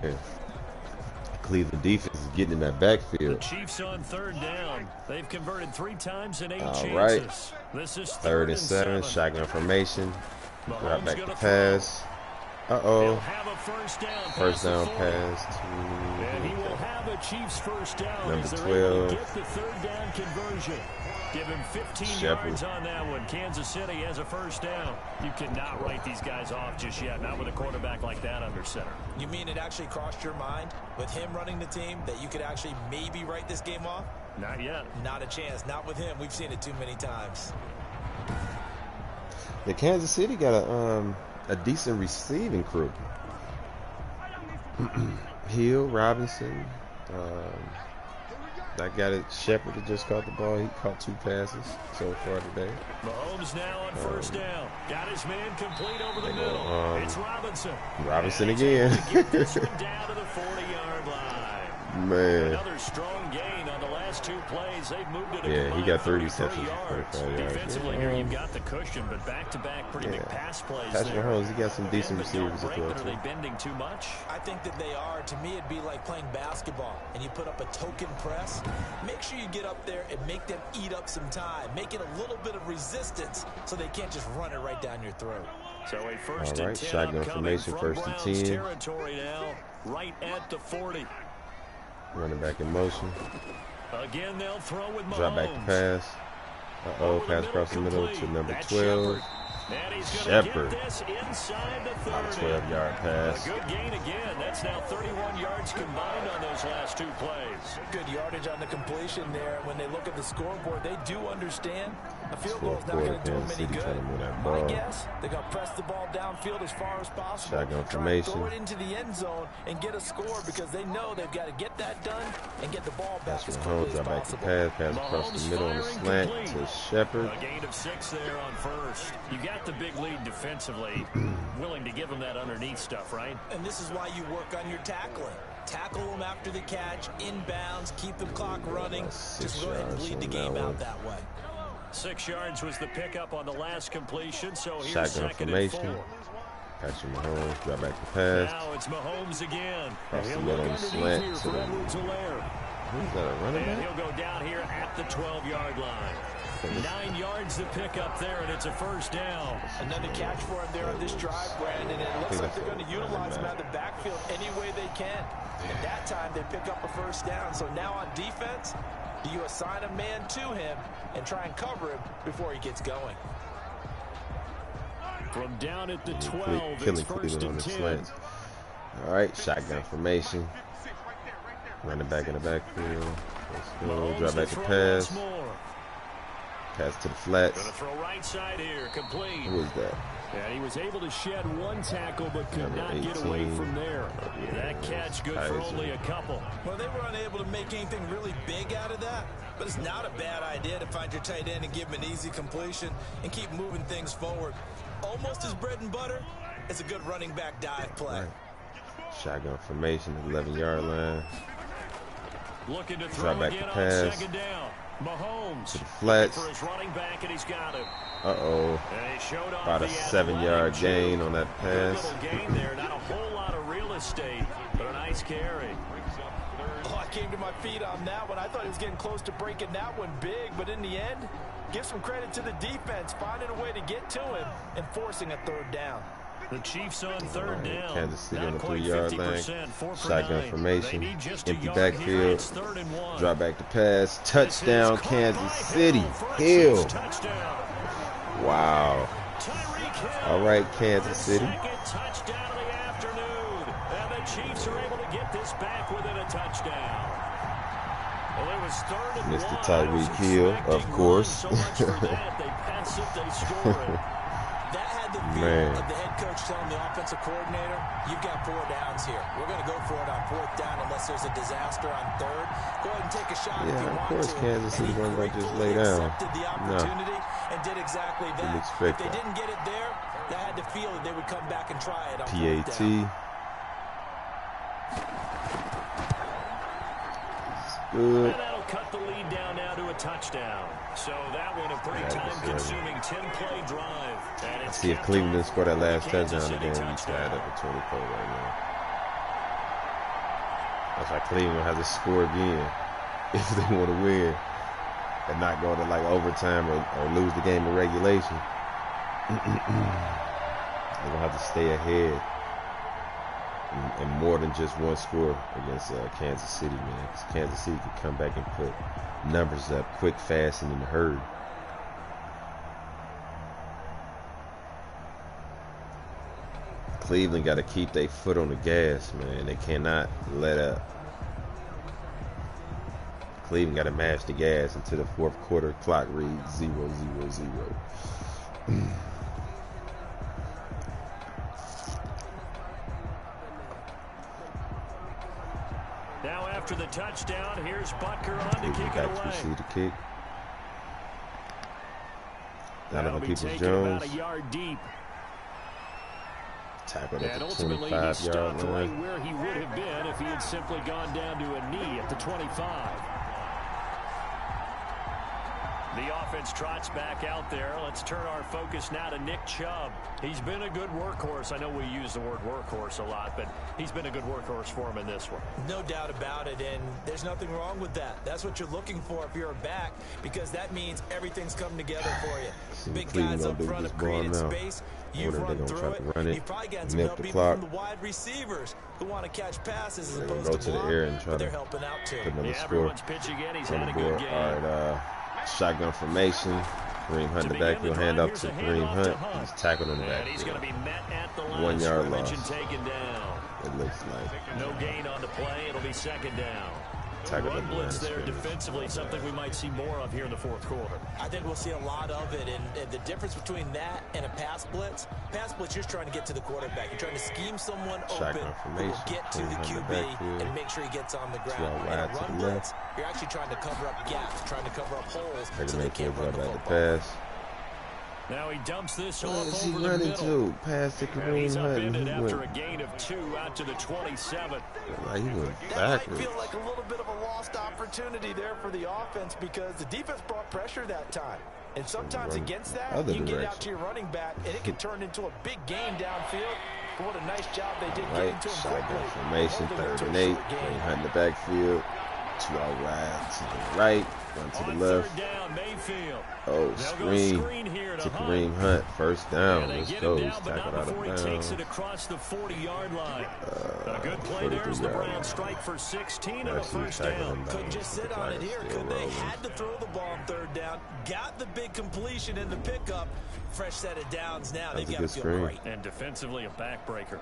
Yeah. Cleveland defense is getting in that backfield. The Chiefs on 3rd down. They've converted 3 times in 8 chances. Right. This is 3rd and 7. Shotgun formation. Drop back the pass. Uh-oh. First down pass. And he will have a Chiefs first down. Number as they're 12. able to get the 3rd down conversion. Give him 15 yards on that one. Kansas City has a first down. You cannot write these guys off just yet, not with a quarterback like that under center. You mean it actually crossed your mind with him running the team that you could actually maybe write this game off? Not yet. Not a chance. Not with him. We've seen it too many times. The Kansas City got a decent receiving crew. Hill, Robinson, that guy that Shepard that just caught the ball. He caught 2 passes so far today. Mahomes now on first down. Got his man complete over the middle. It's Robinson. Robinson again. Get this one down to the 40-yard line. Man. Another strong gain on the last 2 plays. They've moved it. Yeah, he got 3 receptions. Defensively here, you've got the cushion, but back-to-back pretty big pass plays. Patrick Mahomes, he got some decent receivers as well. Are they bending too much? I think that they are. To me, it'd be like playing basketball, and you put up a token press. Make sure you get up there and make them eat up some time. Make it a little bit of resistance so they can't just run it right down your throat. So a first and 10 shotgun formation, first and 10. Territory now, right at the 40. Running back in motion. Again, they'll throw with Mahomes. Drop back the pass. Uh-oh, pass across the middle to number 12. Shepard. 12-yard pass. A good gain again. That's now 31 yards combined on those last 2 plays. Good yardage on the completion there. When they look at the scoreboard, they do understand a field goal is not going to do them any good. My guess, they're going to press the ball downfield as far as possible. Shotgun try formation. to throw it into the end zone and get a score because they know they've got to get that done and get the ball back as quickly as possible. Pass across the middle on the slant to Shepard. A gain of 6 there on first. You got the big lead defensively. Willing to give them that underneath stuff, right? And this is why you work on your tackling. Tackle them after the catch, inbounds, keep the clock running. Just go ahead and bleed the game out that way. 6 yards was the pickup on the last completion, so here's shotgun 2nd and 4. formation. Patrick Mahomes, drop back the pass. Now it's Mahomes again. Cross the middle on the slant to the... Who's that, a running back? And he'll go down here at the 12-yard line. 9 yards to pick up there, and it's a first down. Another catch for him there on this drive, Brandon. It looks like they're going to utilize him out of the backfield any way they can. At that time, they pick up a first down. So now on defense, do you assign a man to him and try and cover him before he gets going? From down at the 12, killing it's first on and the 10. slants. All right, shotgun formation. Running back in the backfield. Let's go. Drop back the pass. Pass to the flats. Gonna throw right side here, complete. Who is that? Yeah, he was able to shed 1 tackle, but could not get away from there. That catch good for only a couple. Well, they were unable to make anything really big out of that, but it's not a bad idea to find your tight end and give him an easy completion and keep moving things forward. Almost his bread and butter is a good running back dive play. Right. Shotgun formation, 11-yard line. Looking to throw again on 2nd down. Mahomes to the flats. For his running back, and he's got it. Uh-oh. About a 7-yard gain on that pass. Gain there, not a whole lot of real estate, but a nice carry. Oh, I came to my feet on that one. I thought he was getting close to breaking that one big, but in the end, give some credit to the defense, finding a way to get to him and forcing a 3rd down. The Chiefs on 3rd down. Kansas City on the 3-yard line. 4 for Shotgun 9. formation. Empty backfield. 3rd and 1. Drop back the pass. Touchdown, Kansas City. Hill. Wow. All right, Kansas City. Second touchdown of the afternoon. And the Chiefs are able to get this back within a touchdown. Well, it was third and Mr. one. Tyreek Hill, of course. So much for that. They pass it, they score it. That had the feel of the head coach telling the offensive coordinator, you've got 4 downs here. We're going to go for it on 4th down unless there's a disaster on 3rd. Go ahead and take a shot if you want to. Of course, Kansas City wasn't going to just lay down. Accepted the opportunity and did exactly that. Didn't expect if they that. didn't get it there, that had the feel that they would come back and try it on 4th PAT. down. Good. And that'll cut the lead down now to a touchdown. So that one a pretty time-consuming 10-play drive. And it's See if Cleveland didn't score that last Kansas touchdown City again. We tied up at 24 right now. That's why Cleveland has to score again if they want to win and not go to like overtime or lose the game in regulation. They're gonna have to stay ahead and more than just one score against Kansas City, man. 'Cause Kansas City can come back and put numbers up quick, fast, and in a hurry. Cleveland got to keep their foot on the gas, man. They cannot let up. Cleveland got to mash the gas until the 4th quarter. Clock reads 0-0-0. Now after the touchdown, here's Butker on to kick it Back to away. see the kick. That'll Donovan be taken Peoples-Jones. about a yard deep. Tackled at And the ultimately, he 25-yard stopped right line. where he would have been if he had simply gone down to a knee at the 25. The offense trots back out there. Let's turn our focus now to Nick Chubb. He's been a good workhorse. I know we use the word workhorse a lot, but he's been a good workhorse for him in this one. No doubt about it, and there's nothing wrong with that. That's what you're looking for if you're a back, because that means everything's coming together for you. Big guys up front have created space. You've run through it. You've probably gotten some help even from the wide receivers who want to catch passes as opposed to block, but they're helping out too. Yeah, everyone's pitching in. He's had a good game. All right, shotgun formation. Kareem Hunt in the backfield. Hand off to Kareem Hunt. He's tackled in the backfield. He's going to be met at the line 1 yard loss. and taken down. It looks like. No gain on the play. It'll be 2nd down. Run blitz there defensively, something we might see more of here in the 4th quarter. I think we'll see a lot of it, and the difference between that and a pass blitz, you're just trying to get to the quarterback. You're trying to scheme someone open who will get to the QB and make sure he gets on the ground. In a run blitz, you're actually trying to cover up gaps, trying to cover up holes so they can't run the football. Now he dumps this off Where's he over the running middle. to? Pass to Kareem He's Hunt. upended after a gain of 2 out to the 27. Like he went that backwards. might feel like a little bit of a lost opportunity there for the offense because the defense brought pressure that time. And sometimes against that, you get out to your running back, and it can turn into a big game downfield. But what a nice job they did getting to him quickly. Formation, 3rd and 8. Kareem Hunt in the backfield. 2 out wide to the right, 1 to the left. Down, Mayfield. Oh, screen to Kareem Hunt. 1st down. Let's go. He's tackled out of bounds. He takes it across the 40-yard line. A good play there as the Browns strike for 16 and a 1st down. Couldn't just sit on it here, could they? Had to throw the ball on 3rd down. Got the big completion in the pickup. Fresh set of downs now. They've got to feel great. And defensively, a backbreaker.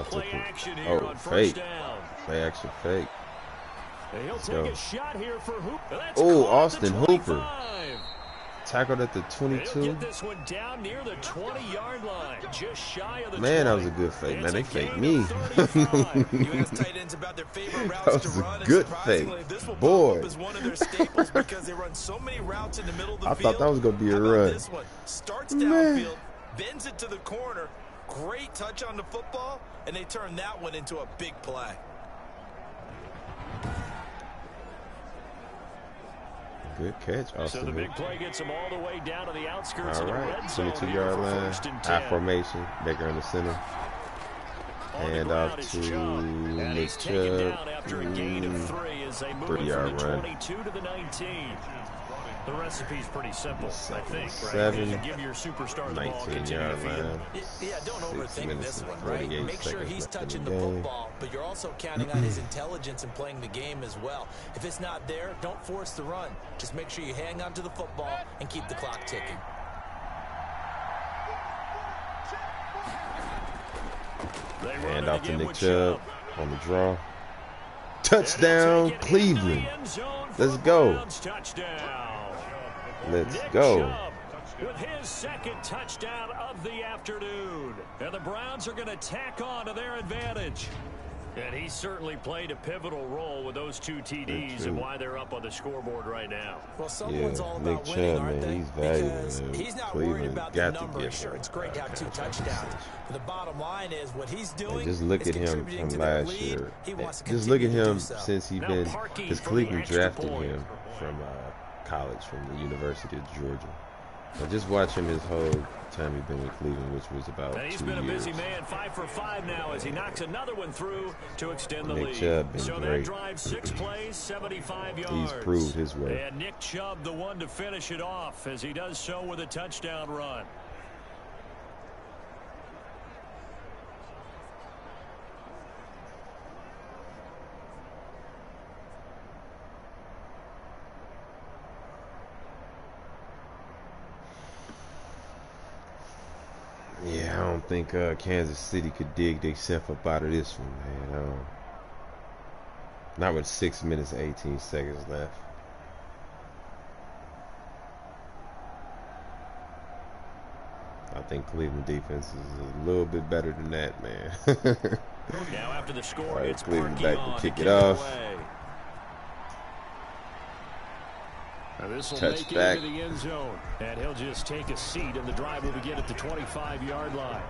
Play action here on 1st down. Play action fake. He'll take a shot here for Hooper. Oh, Austin Hooper. Tackled at the 22. Get this one down near the 20-yard line, just shy of the Man, 20. that was a good fake. Man, they faked me. You ask tight ends about their favorite routes to run, a good fake. This will Boy. pop up as one of their staples because they run so many routes in the middle of the field. I thought that was going to be a run. This one starts downfield, bends it to the corner. Great touch on the football, and they turn that one into a big play. Good catch, Austin. So the big play gets them all the way down to the outskirts all of the right. red zone. 22-yard line, high formation, Baker in the center. Hand off to Nick Chubb. After a gain of 3 as they move 3-yard from the run. 22 to the 19. The recipe's pretty simple, I think, right? 7, Give your superstar the ball, 19-yard line. Yeah, don't 6 overthink minutes this and one, right? 48 Make sure seconds he's left in touching the the game. football, but you're also counting on his intelligence in playing the game as well. If it's not there, don't force the run. Just make sure you hang on to the football and keep the clock ticking. Hand off to Nick Chubb on the draw. Touchdown, Cleveland. Let's go. Let's go. With his second touchdown of the afternoon. And the Browns are going to tack on to their advantage. And he certainly played a pivotal role with those 2 TDs and why they're up on the scoreboard right now. Well, someone's all about Nick winning, Chubb, aren't man, they? he's valuable. Because Man. he's not Cleveland worried about the got to numbers. give Sure, him it's great to have 2 touchdowns. But the bottom line is what he's doing. And just look is at him contributing from to their last lead. year. He wants to Just look at continue to him do so. since he's Now been, Parkey because for the Cleveland extra drafted point. him from college, from the University of Georgia. And just watch him his whole time he's been with Cleveland, which was about 2 years. And he's been a busy man, 5 for 5 now as he knocks another one through to extend the Nick lead. Chubb been So great. that drive 6 plays, 75 yards. He's proved his worth. And Nick Chubb the one to finish it off as he does so with a touchdown run. Yeah, I don't think Kansas City could dig themselves up out of this one, man. Not with 6 minutes and 18 seconds left. I think Cleveland defense is a little bit better than that, man. Now after the score, Right, it's Cleveland Parkey back on to kick to it off. away. And this will Touch make back. it into the end zone. And he'll just take a seat, and the drive will begin at the 25-yard line.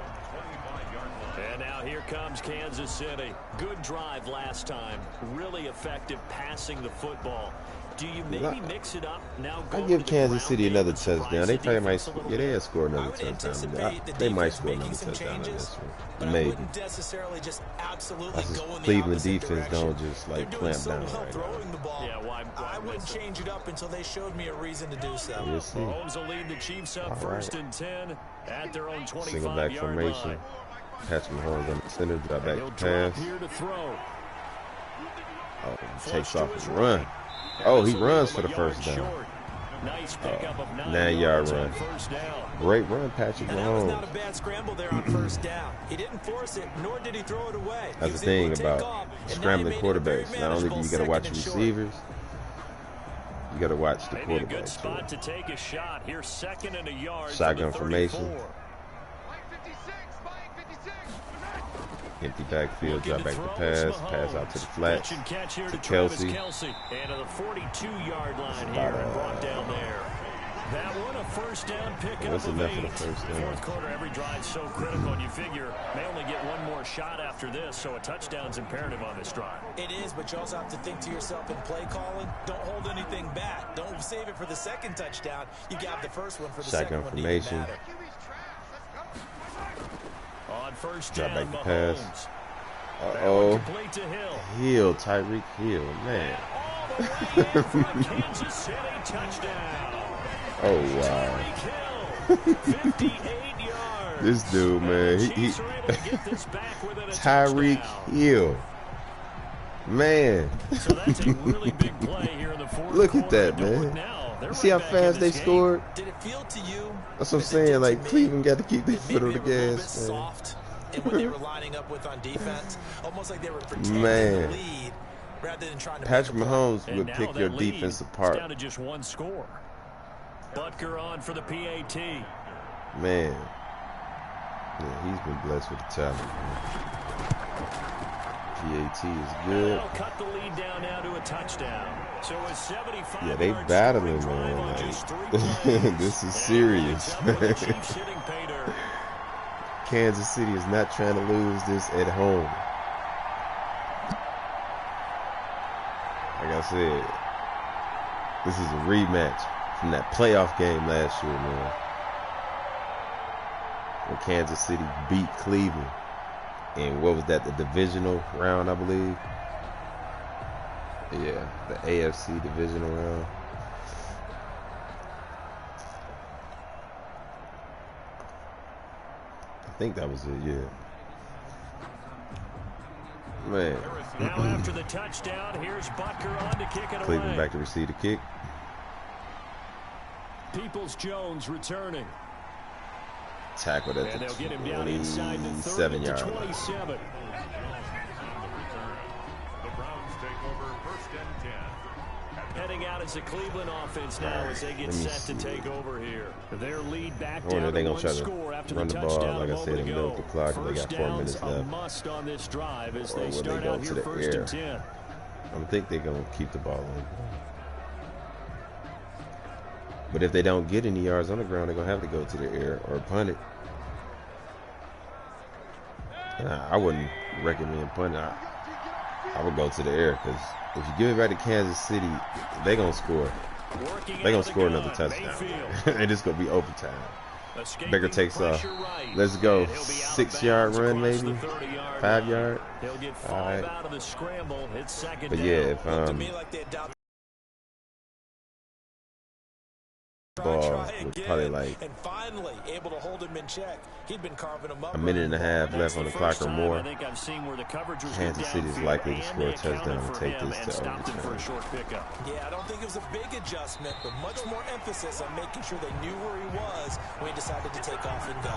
And now here comes Kansas City. Good drive last time. Really effective passing the football. Do you maybe mix it up now? I give Kansas City another touchdown. They probably might. Yeah, they'll score another touchdown. They might score another touchdown in this one. Maybe. Just That's just Cleveland defense don't just like clamp down right now. Yeah, why I wouldn't change it up until they showed me a reason to do so. We'll see. Mahomes will lead the Chiefs up first and 10 at their own 25-yard Single back formation. line. Patrick Mahomes on the center. Drop back He'll to drop pass. here to throw. Oh, he takes off and run. Oh, he runs for the first down. Nice pickup of 9-yard run. First down. Great run, Patrick And that was not a Mahomes. bad scramble there on first down. He didn't force it, nor did he throw it away. He That's the was thing able to take about off, and now he scrambling made it a very quarterbacks. Not only do you got to watch your manageable receivers, you got to watch the Maybe a good quarterback spot too. to take a shot. Here's second and a yard. Shotgun from the 34. formation. Empty backfield, drop back to pass out to the flats, Catch and catch here to to Travis Kelsey. Kelce. And to the 42-yard line here and brought down there. That one a first down pickup That's of enough 8. for the first down. Fourth quarter, every drive so critical, and you figure may only get one more shot after this, so a touchdown's imperative on this drive. It is, but you also have to think to yourself in play calling, don't hold anything back. Don't save it for the second touchdown. You got the first one for the Shotgun second one. formation. On first Drop down, back to Mahomes. pass. That one Uh-oh. complete to Hill. Hill, Tyreek Hill, man. All the way in for a Kansas City touchdown. Oh, wow. Tyreek Hill, 58 yards. This dude, man. And the He Chiefs are able to get this back within a Tyreek touchdown. Hill. Man. So that's a really big play here in the fourth Look quarter. at that, Don't look man. now. They're You see how right back in fast they this game. scored? Did it feel to you? That's what I'm as it saying. did Like, to me? Cleveland got to keep their That foot on maybe the they were a little bit gas, man. soft in what they were lining up with on defense, almost like they were protecting Man. the lead rather than trying to Patrick make a play. Mahomes And would now pick that your lead defense is apart. down to just one score. Butker on for the PAT. Man. Yeah, he's been blessed with the talent, man. PAT is good. That'll cut the lead down now to a touchdown. So a 75 Yeah, they yard battling, scoring drive man. on Like, just 3 plays. this is And serious, it's up with the man. Chiefs hitting pay dirt. Kansas City is not trying to lose this at home. Like I said, this is a rematch from that playoff game last year, man. When Kansas City beat Cleveland. And what was that, the divisional round, I believe? Yeah, the AFC divisional round. think that was it, yeah. Man. Now after the touchdown, here's Butker on to kick it Cleveland away. back to receive the kick. Peoples-Jones returning. Tackled at And the they'll get him down inside the 27-yard line. 27. The Browns take over first and 10. Heading out as the Cleveland offense now as they get set to take over here. Their lead back I wonder down if they're to going one to try score to after run the the ball, touchdown like a I said, moment in the middle ago. of the clock, and they First got 4 down's minutes a left. must on this drive as Or they will they start go out to here the first air? and 10. I think they're going to keep the ball in. But if they don't get any yards on the ground, they're going to have to go to the air or punt it. I wouldn't recommend punting. I would go to the air because if you give it back to Kansas City, they're going to score. They're going to score another touchdown. And it's going to be overtime. Baker takes off. Let's go. 6-yard run, maybe 5-yard. They'll get 5 All right. out of the scramble. It's second But down. yeah, if ball with probably like and finally able to hold him in check. He'd been carving him up a minute and a half left on the clock or more, I think I've seen where the coverage was Kansas City is likely to score a touchdown and take this to overtime. Yeah, I don't think it was a big adjustment, but much more emphasis on making sure they knew where he was when he decided to take off and go.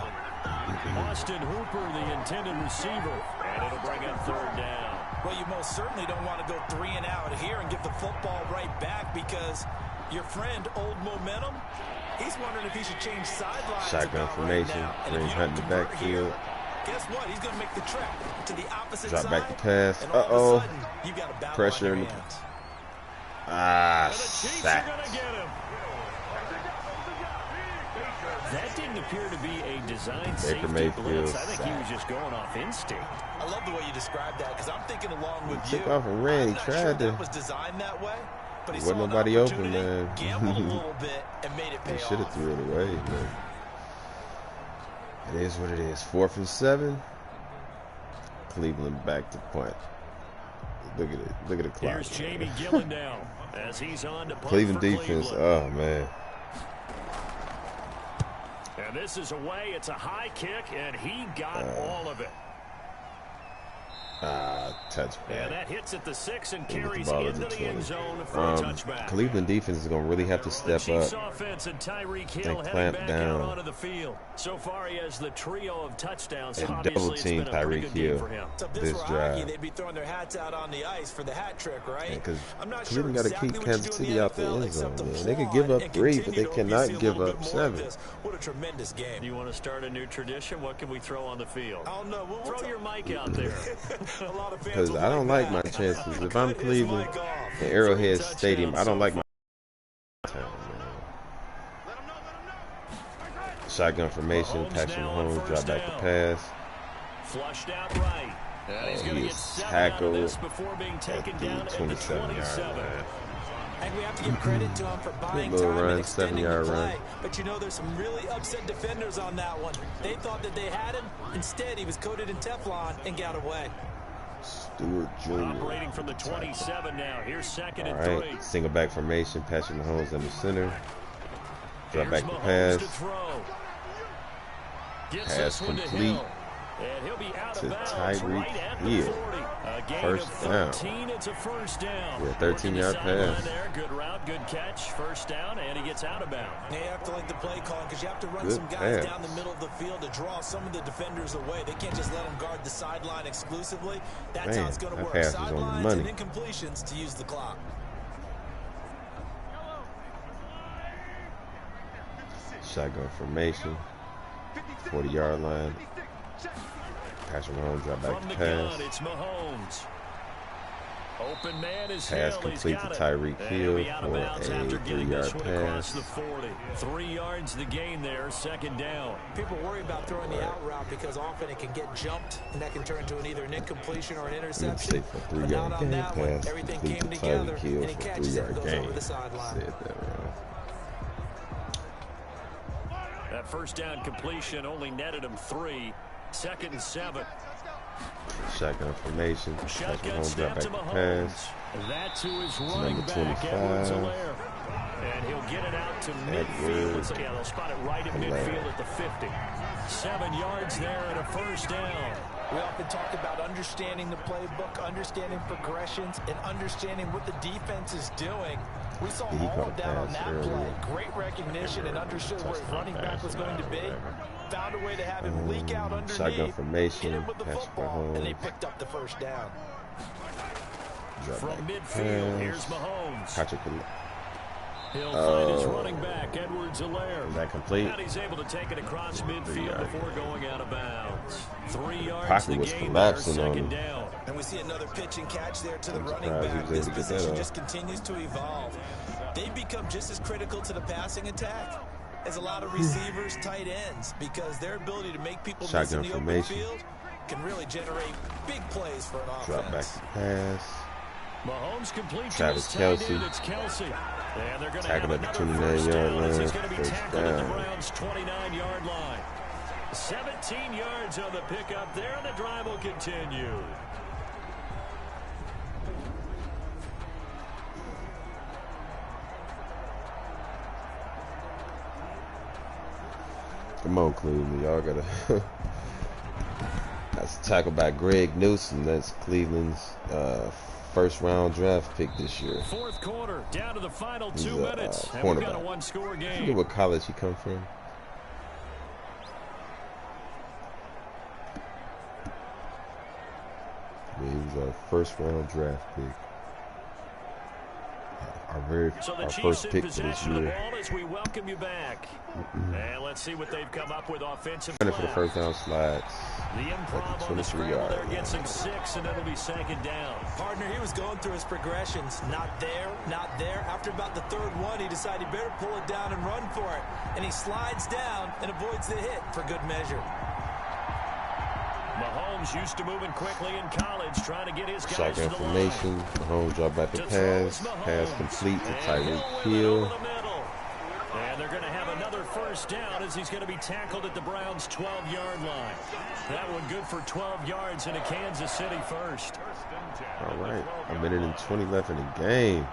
Austin Hooper, the intended receiver, and it'll bring up third down. Well, you most certainly don't want to go 3 and out here and give the football right back because your friend, Old Momentum, he's wondering if he should change sidelines. Shotgun formation, Green Hunt in the backfield. Guess what? He's going to make the trek to the opposite Drop side. back the pass. And all of a Uh-oh. sudden, you've got a battle Pressure on in your the... hands. Ah, And the Chiefs are sacked. going to get him. That didn't appear to be a design safety Mayfield blitz. I think he sacked. was just going off instinct. I love the way you described that because I'm thinking along with He you. took off and ran. He I'm not sure tried to. that was designed that way, but he Wasn't saw an nobody open, opportunity, man. gambled a little bit, and made it pay They should have off. threw it away, but it is what it is. 4th and 7. Cleveland back to punt. Look at it. Look at the clock. Here's Jamie Gillen now as he's on to punt Cleveland for defense. Cleveland. Oh man. And this is away. It's a high kick, and he got all of it. Touchback. And that hits at the 6 and We'll get the carries ball at into the the 20. end zone for a touchback. Cleveland defense is going to really have to The step Chiefs up. offense and Tyreek Hill and heading clamp back down out onto the field. So far, he has the trio of touchdowns. and Obviously, double it's team been a pretty Tyreek good game Hill for him. So if this this were hockey, drive. they'd be throwing their hats out on the ice for the hat trick, right? Because I'm not Cleveland sure got to exactly keep what you Kansas do in City out the NFL end except zone. Man. applaud They could give up and 3, but continue they to cannot obviously give a little up bit more of 7. this. What a tremendous game. Do you want to start a new tradition? What can we throw on the field? Oh, no. We'll Throw your mic out there. A lot of fans Because will I don't like my that. chances. If I'm Cut his Cleveland mic off. and Arrowhead Touchdown Stadium, I don't so like my time, man. Shotgun formation, Mahomes Patrick now on Mahomes, drop first back the down. pass. Flushed out right. And he's going to he get is 7 out of tackled this before being taken at down the at the 27-yard 27. line. I think we have to give credit to him for buying little time run, and extending the 7-yard play. run. But you know, there's some really upset defenders on that one. They thought that they had him. Instead, he was coated in Teflon and got away. Stewart Jr. Operating from the 27 now. Here's second All and right, 3. single back formation, Patrick Mahomes in the center. Drop Here's back the Mahomes to pass. throw. Gets Pass this one to complete Hill. And he'll be out to of bounds Tyreek right at the Hill. 40. A gain First of down. 13. It's a first down. Yeah, 13-yard Working the sideline pass. there. Good route, good catch. First down, and he gets out of bounds. You have to like the play calling because you have to run Good some guys pass. down the middle of the field to draw some of the defenders away. They can't just let them guard the sideline exclusively. That's how Man, it's going to that work. pass was on the Sidelines money. and incompletions to use the clock. Shotgun formation, 40-yard line. Patrick Mahomes drop back From the the gun, pass. it's Mahomes. Open man is Pass Hill. He's complete got to it. Tyreek And he'll be Hill out of for bounds a after getting this 3-yard one across pass. the 40. 3 yards the gain there, second down. People worry about throwing the out route because often it can get jumped, and that can turn into either an incompletion or an interception. Safe for a But 3-yard not on gain that one. pass. Everything Complete came to together, Tyreek Hill and he for a catches it and 3-yard goes gain. over the sideline. Said that wrong. That first down completion only netted him 3. Second and 7. Shotgun formation. Patrick Shotgun Mahomes snap drop to back the Mahomes. pass. That's who is Number running back, 25. Edwards-Helaire. And he'll get it out to midfield. Yeah, they'll spot it right at midfield at the 50. 7 yards there and a first down. We often talk about understanding the playbook, understanding progressions, and understanding what the defense is doing. We saw all of that on that play. Great recognition and understood where his running back was going to be. Found a way to have him leak out underneath. Shotgun formation. Hit him with the football, and they picked up the first down. From midfield, here's Mahomes. He'll find his running back, Edwards-Helaire. Is that complete? And he's able to take it across midfield before going out of bounds. 3 yards Pocket the was game collapsing there, on second him. down. And we see another pitch and catch there to the I'm running surprised he back. was able This to get position that just continues to evolve. They've become just as critical to the passing attack as a lot of receivers, tight ends, because their ability to make people miss in the open field can really generate big plays for an offense. Drop back to pass. Mahomes completes Travis his tight Kelce. end. It's Kelce. And they're going to Tackle have at the another first 29-yard down as line. he's going to be First tackled at the down. Browns' 29-yard line. 17 yards on the pickup there, and the drive will continue. Come on, Cleveland. Y'all gotta. That's tackled by Greg Newsom. That's Cleveland's first-round draft pick this year. Fourth quarter, down to the final He's 2 minutes. And we've got a one-score I game. forget what college he come from. Yeah, he was our first-round draft pick. Our first pick for this year. As we welcome you back. And let's see what they've come up with offensively. Running for the first down slides. The improv on the scramble there gets him 6, and it'll be second down. Partner, he was going through his progressions. Not there, not there. After about the third one, he decided he better pull it down and run for it. And he slides down and avoids the hit for good measure. Mahomes used to moving quickly in college, trying to get his guys Shotgun to the line. formation. Mahomes drop back to pass. Pass complete to Tyreek Hill. And they're going to have another first down as he's going to be tackled at the Browns' 12-yard line. That one good for 12 yards into Kansas City first. All right. A minute and 20 left in the game.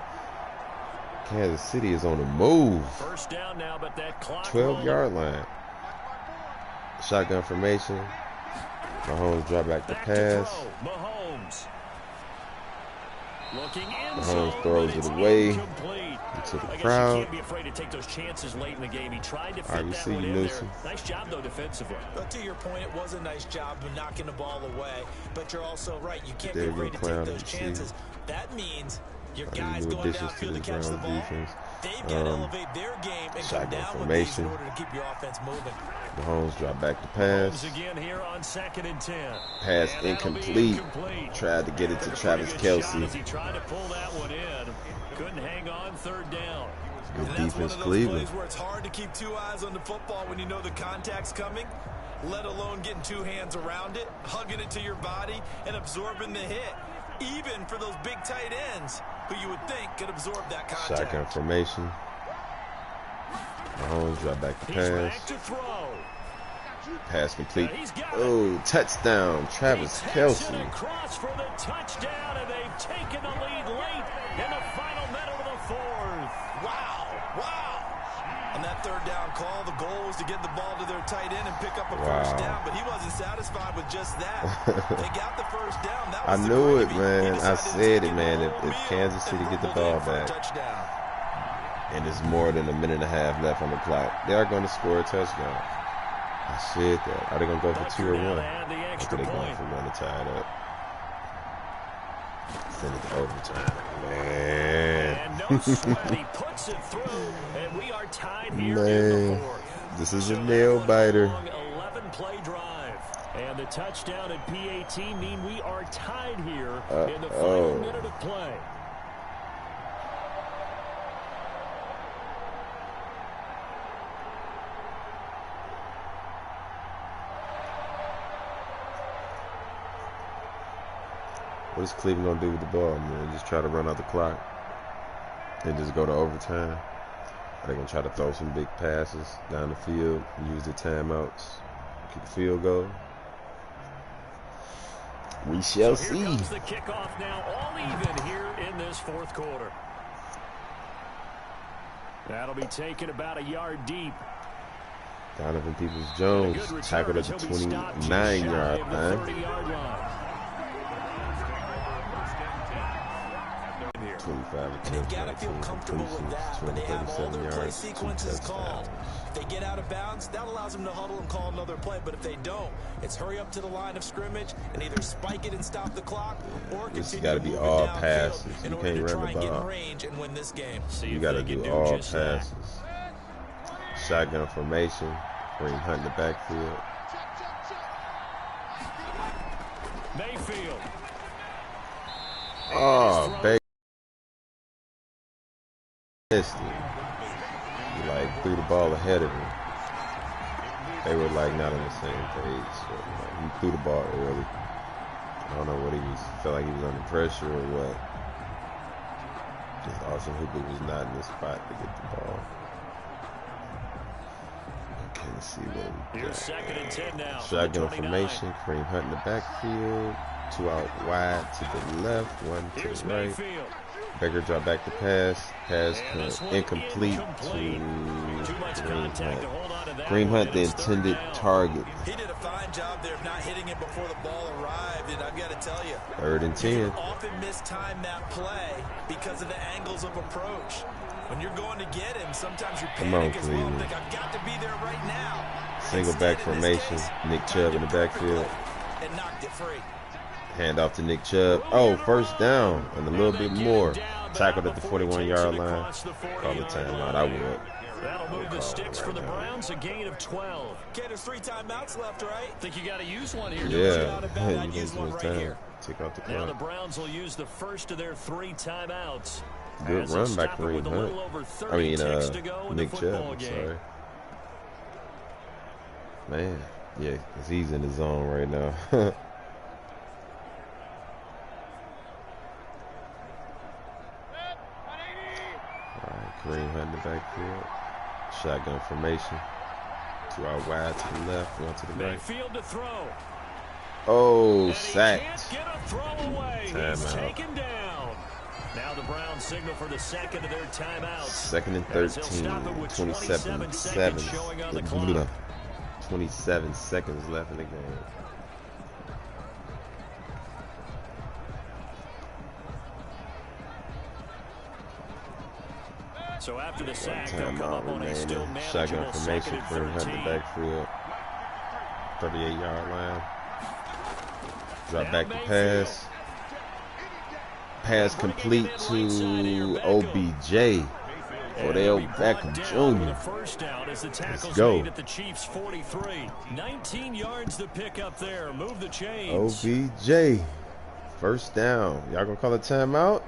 Kansas City is on the move. First down now, but that clock 12-yard line. Shotgun formation. Mahomes drop back to pass. Mahomes. Looking Mahomes throws it away into the crowd. You can't be afraid to take those chances late in the game. He tried to fit All right, we that see one you, in there. Newsom. Nice job, though, defensively. But to your point, it was a nice job of knocking the ball away. But you're also right. You can't be There afraid you to go, take Clown. those chances. That means your All guys these new going additions to downfield to this catch the Browns ball. defense. They've got to elevate their game and come shotgun down with these formation. in order to keep your offense moving. Mahomes drop back to pass. Mahomes again here on 2nd and 10. Pass And that'll be incomplete. Tried to get it to Took a Travis pretty good shot Kelce. as he tried to pull that one in. Couldn't hang on, third down. Good And that's one defense, of those Cleveland. plays where it's hard to keep 2 eyes on the football when you know the contact's coming, let alone getting 2 hands around it, hugging it to your body, and absorbing the hit. Even for those big tight ends who you would think could absorb that contact. Shotgun formation. Mahomes drop back to He's pass. back to throw. Pass complete. He's got it. Oh, touchdown, Travis He takes Kelce. it across for the touchdown, and they've taken the lead late in the final minute of the fourth. Wow, wow. On that third down call, the goal was to get the ball to their tight end and pick up a first down, but he wasn't satisfied with just that. They got the first down. That I was knew the it, gravy. man. He I decided to said take it, man. the whole If meal Kansas City and get the rolled in ball for a back, touchdown. and there's more than a minute and a half left on the clock, they are going to score a touchdown. I said that. Are they going to go for 2 or 1? And the Or extra are they going point. for 1 to tie it up? Send it to overtime. Man. And no sweat, he puts it through, and we are tied here in Man. the fourth. This is a So nail that was biter. long 11-play drive. And the touchdown at PAT mean we are tied here in the final minute of play. What is Cleveland going to do with the ball, man? Just try to run out the clock and just go to overtime? Are they going to try to throw some big passes down the field and use the timeouts, kick a field goal? We shall So here see. comes the kickoff now, all even here in this fourth quarter. That'll be taken about a yard deep. Donovan Peoples-Jones tackled at the 29-yard line. 25 And they've got to feel comfortable with that, but they have all their play sequences called. If they get out of bounds, that allows them to huddle and call another play. But if they don't, it's hurry up to the line of scrimmage and either spike it and stop the clock, or continue to move it downfield in order to try and get in range and win this game. You got to do all passes. Shotgun formation. Kareem Hunt in the backfield. Mayfield. Oh, baby. Missed it. He like threw the ball ahead of him. They were like not on the same page. So like, he threw the ball early. I don't know what he was. Felt like he was under pressure or what. Just Austin Hooper was not in the spot to get the ball. Okay, let's see what we got. 2nd and 10 now. Shotgun formation. Kareem Hunt in the backfield. 2 out wide to the left, 1 to the right. Mayfield. Baker drop back to pass. Pass incomplete to Kareem Hunt. Kareem Hunt, the intended target. He did a fine job there of not hitting it before the ball arrived, and I've got to tell you, 3rd and 10. you often mistime that play because of the angles of approach. When you're going to get him, sometimes you panic as well and think, I've got to be there right now. Single back formation. Nick Chubb in the backfield. And knocked it free. Hand off to Nick Chubb. Oh, first down and a little bit more. Tackled at the 41-yard line. Call the timeout. I would. That'll move the sticks for the Browns, a gain of 12. Okay, there's 3 timeouts left, right? Think you got to use one here. Yeah. I'd use one right here. Take off the Now the clock. Browns will use the first of their 3 timeouts. Good run by Kareem Hunt. I mean, Nick Chubb. Sorry. Man, yeah, because he's in the zone right now. Alright, Kareem Hunt in the backfield. Shotgun formation. 2 out wide to the left, 1 to the right. Mayfield to throw. Oh, sacked. Can't get a throw away. He's Timeout. taken down. Now the Browns signal for the 2nd of their timeouts. 2nd and 13. 27 seconds. Showing on the clock. 27 seconds left in the game. So after the sack, they'll come up Timeout on a still remaining. manageable Shotgun formation. 2nd Kareem and Hunt in 13. the backfield. 38-yard line. Drop back to pass. Pass complete to OBJ. Odell Beckham Jr. Let's go. At the Chiefs 43. 19 yards to pick up there. Move the chains. OBJ. First down. Y'all gonna call a timeout?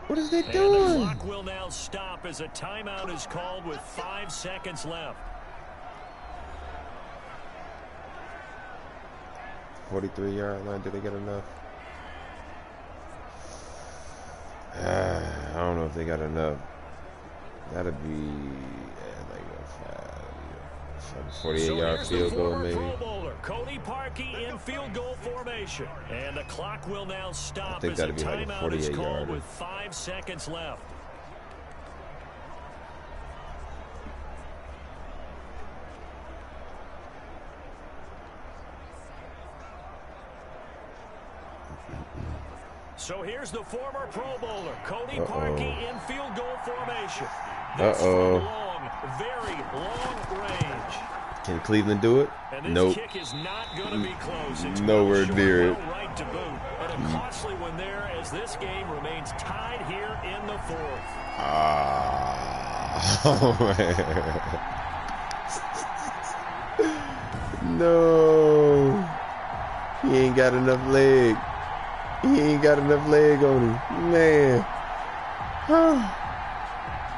What is they And doing? the clock will now stop as a timeout is called with 5 seconds left. 43-yard line. Did they get enough? I don't know if they got enough. That'd be like a 48-yard field goal, maybe. Pro Bowler Cody Parkey in field goal formation, and the clock will now stop as a that'd be like a timeout is called 48-yarder. with 5 seconds left. So here's the former Pro Bowler, Cody Parkey in field goal formation. This from long, very long range. Can Cleveland do it? And this Nope. kick is not going to be close. It's Nowhere well near short, it. well right to boot. And a costly one there as this game remains tied here in the 4th. Oh, man. No. He ain't got enough leg. He ain't got enough leg on him. Man.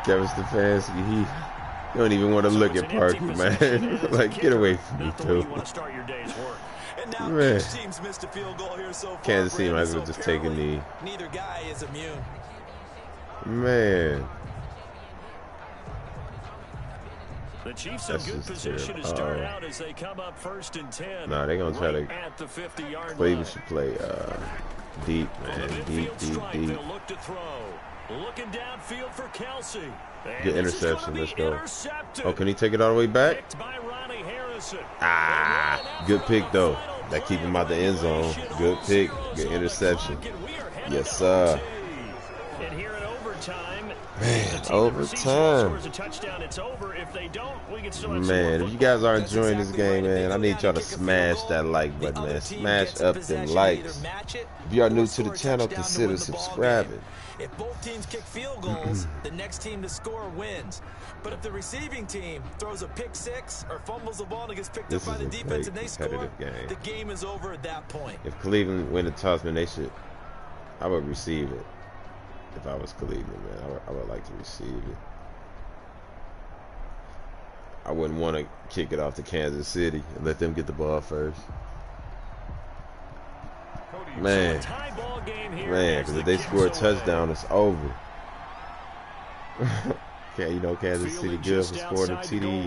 Kevin Stefanski, he don't even want to look at Parky, man. Like, get away from me, too. Man. Kansas City might as well just take a knee. Neither guy is immune. Man. The Chiefs in good position to start out as they come up 1st and 10. Nah, they're going to try to. At the 50-yard Cleveland line. should play deep, man. Deep, deep, deep. They'll look to throw. Looking downfield for Kelsey. Good interception. Let's go. Oh, can he take it all the way back? Ah, good pick, though. That keep him out the end zone. Good pick. Good interception. Yes, sir. And here in overtime, man, overtime. Man, if you guys are enjoying this game, man, I need y'all to smash that like button, man. Smash up them likes. If you are new to the channel, consider subscribing. If both teams kick field goals, the next team to score wins. But if the receiving team throws a pick six or fumbles the ball and gets picked up by the defense and they score, the game is over at that point. If Cleveland win the toss, man, I would receive it. If I was Cleveland, man, I would like to receive it. I wouldn't want to kick it off to Kansas City and let them get the ball first. Man, because if they score a touchdown, it's over. Okay, you know Kansas City good for scoring a TD.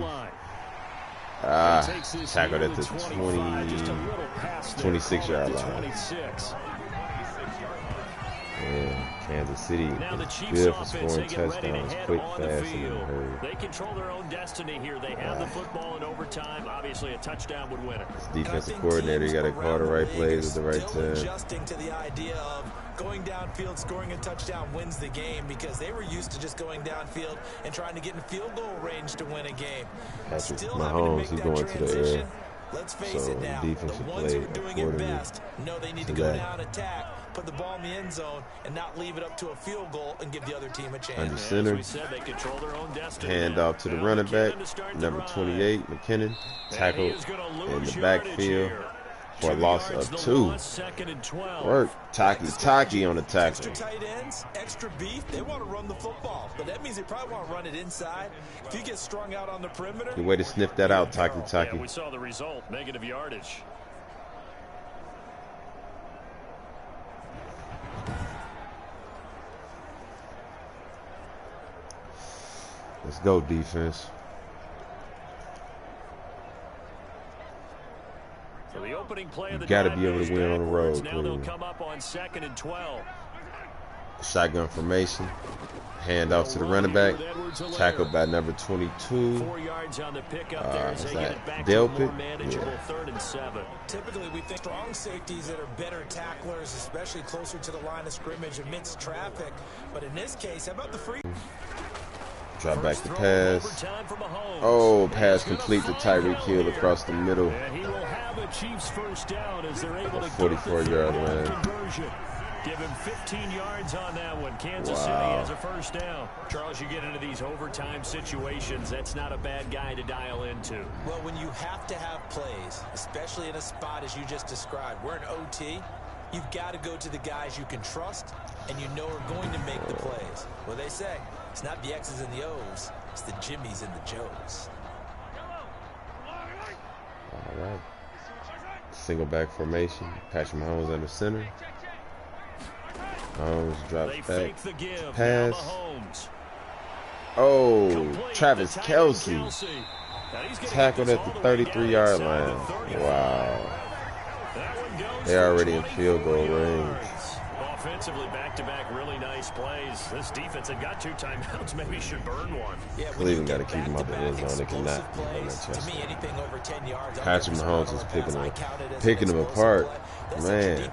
Tackled at the 26-yard line. Yeah, Kansas City is good for scoring touchdowns, quick, fast, and in a hurry. They control their own destiny here. They have the football in overtime. Obviously, a touchdown would win it. This defensive coordinator, you got to call the right plays at the right time. Adjusting to the idea of going downfield, scoring a touchdown wins the game, because they were used to just going downfield and trying to get in field goal range to win a game. Still Mahomes, he's going to the air. Let's face it now, the ones who are doing it best know they need to go down, attack, put the ball in the end zone, and not leave it up to a field goal and give the other team a chance. Under center, hand off to the running back, number 28, McKinnon, tackled in the backfield for a loss of 2. Work, Taki on the tackle. Extra tight ends, extra beef, they want to run the football, but that means they probably want to run it inside. If you get strung out on the perimeter. Good way to sniff that out, Taki. Yeah, we saw the result, negative yardage. Let's go, defense. So the opening play of the got to be able to win on the road. Now they'll come up on 2nd and 12. Shotgun formation. Hand off to the running back. Tackled by number 22. 4 yards on the pickup there as they get it back to a more manageable 3rd and 7. Typically, we think strong safeties that are better tacklers, especially closer to the line of scrimmage amidst traffic. But in this case, how about the free? Drop back the pass. Oh, pass complete to Tyreek Hill across the middle. And he will have a Chiefs first down as they're able to 44-yard line. Conversion. Give him 15 yards on that one. Kansas City has a first down. Charles, you get into these overtime situations, that's not a bad guy to dial into. Well, when you have to have plays, especially in a spot as you just described, we're in OT, you've got to go to the guys you can trust and you know are going to make the plays. Well, they say it's not the X's and the O's, it's the Jimmys and the Joes. All right. Single back formation. Patrick Mahomes under center. Mahomes drops back. Pass. Oh, Travis Kelsey. Tackled at the 33-yard line. Wow. They're already in field goal range. Offensively, back-to-back really nice plays. This defense had got 2 timeouts. Maybe should burn one. Yeah, Cleveland got to keep him out the end zone. They cannot be on that chest. Patrick Mahomes is picking them apart. Man.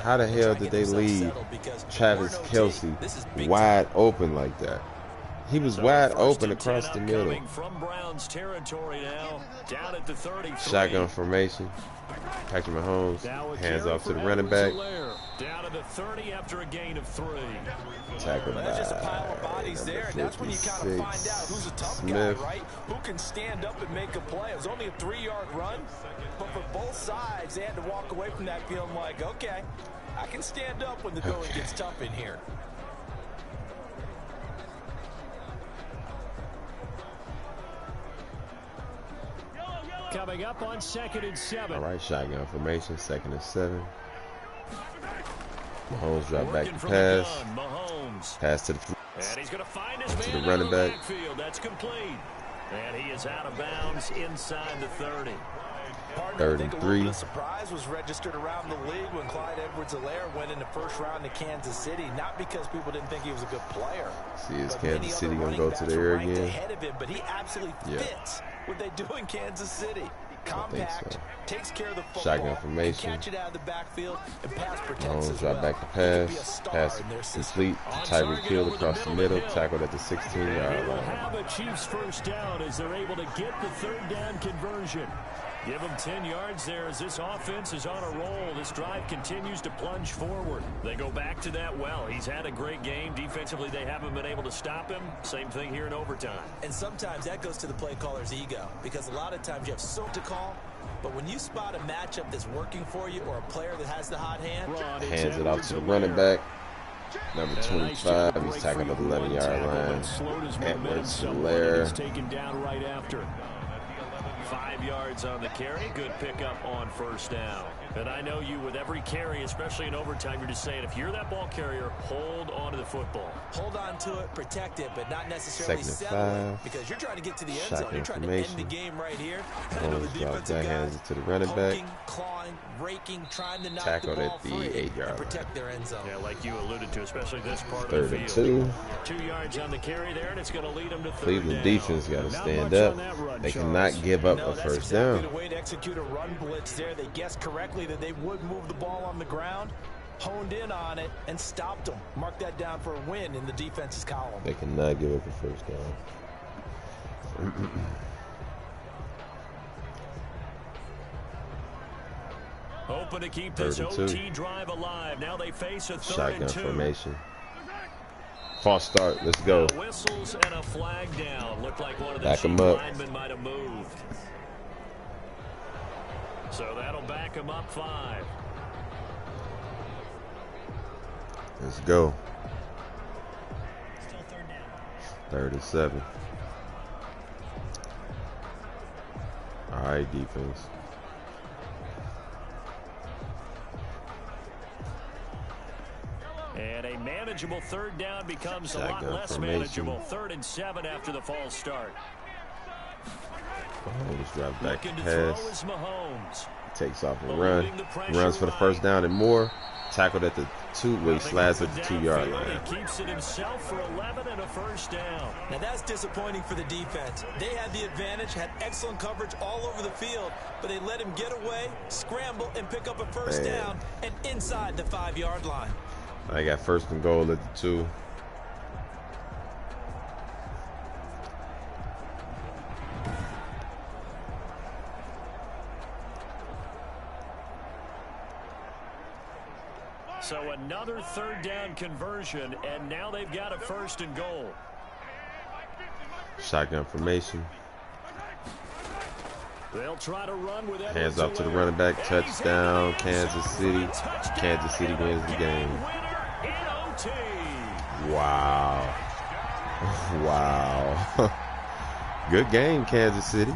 How the hell did they leave Travis Kelsey wide open like that? He was wide open across the middle. Shotgun formation. Patrick Mahomes, hands off to the running back. Down to the 30 after a gain of 3. Tackled by just a pile of bodies there. That's when you kind of find out who's a tough guy, right? Who can stand up and make a play. It was only a 3-yard run, but for both sides, they had to walk away from that feeling like, okay, I can stand up when the going gets tough in here. Coming up on 2nd and 7. All right, shotgun formation, 2nd and 7. Mahomes drop back to pass. Pass to the running back. That's complete. And he is out of bounds inside the 30. Partner, I 3rd think and a little 3. bit of surprise was registered around the league when Clyde Edwards-Helaire went in the first round to Kansas City. Not because people didn't think he was a good player. See, is But Kansas many City other going to running go to backs the were air ranked again? ahead of him, but he absolutely fits what they do in Kansas City. Compact, so. takes care of the football, Shotgun can formation. catch it out of the backfield, and pass protects Mahomes as drop well. back to He could be a pass. star Pass in their system. complete to Tyreek Hill across the middle. Tackled at the 16-yard We'll line. have a Chiefs first down as they're able to get the 3rd down conversion. Give them 10 yards there as this offense is on a roll. This drive continues to plunge forward. They go back to that well. He's had a great game. Defensively, they haven't been able to stop him. Same thing here in overtime. And sometimes that goes to the play caller's ego, because a lot of times you have so to call, but when you spot a matchup that's working for you or a player that has the hot hand, Hands it off to the running back. Number 25, he's tackled at the 11-yard line. Edwards-Helaire. Taken down right after. 5 yards on the carry. Good pickup on first down. And I know you, with every carry, especially in overtime, you're just saying, if you're that ball carrier, hold on to the football. Hold on to it, protect it, but not necessarily 2nd and settle it, 5. because you're trying to get to the end zone. Shotgun You're trying to end the game right here. And I know the Mahomes drops defensive back, guys hands it to the running poking, back. clawing, raking, trying to knock Tackled the ball at the free 8-yard and line. protect their end zone. Yeah, like you alluded to, especially this part 3rd of the and field. 2. 2 yards on the carry there, and it's going to lead them to 3rd Cleveland down. defense got to Not stand much up. on that run, They Charles. cannot give up No, a that's first exactly down. the way to execute a run blitz there. They guessed correctly that they would move the ball on the ground, honed in on it, and stopped them. Mark that down for a win in the defense's column. They cannot give up a first down. Hoping to keep this 3rd and 2. OT drive alive. Now they face a 3rd Shotgun and 2. formation. False start. Let's go. Now whistles and a flag down. Looked like one of the Back 'em Chief up. linemen might have moved. So that'll back him up 5. Let's go. Still 3rd down. 3rd and 7. All right, defense. And a manageable 3rd down becomes a lot Shotgun less formation. manageable. 3rd and 7 after the false start. Mahomes drops back to Looking to throw pass. is Mahomes. Takes off and Eluding run. the pressure Runs for the right. first down and more. Tackled at the 2. He slides at the 2-yard Downfield, line. He keeps it himself for 11 and a first down. Now that's disappointing for the defense. They had the advantage, had excellent coverage all over the field, but they let him get away, scramble, and pick up a first Man. down and inside the 5-yard line. I got 1st and goal at the 2. So another 3rd down conversion, and now they've got a 1st and goal. Shotgun formation. They'll try to run with Hands off to the running back. Touchdown, Kansas City. Kansas City wins the game. Wow. Wow. Good game, Kansas City.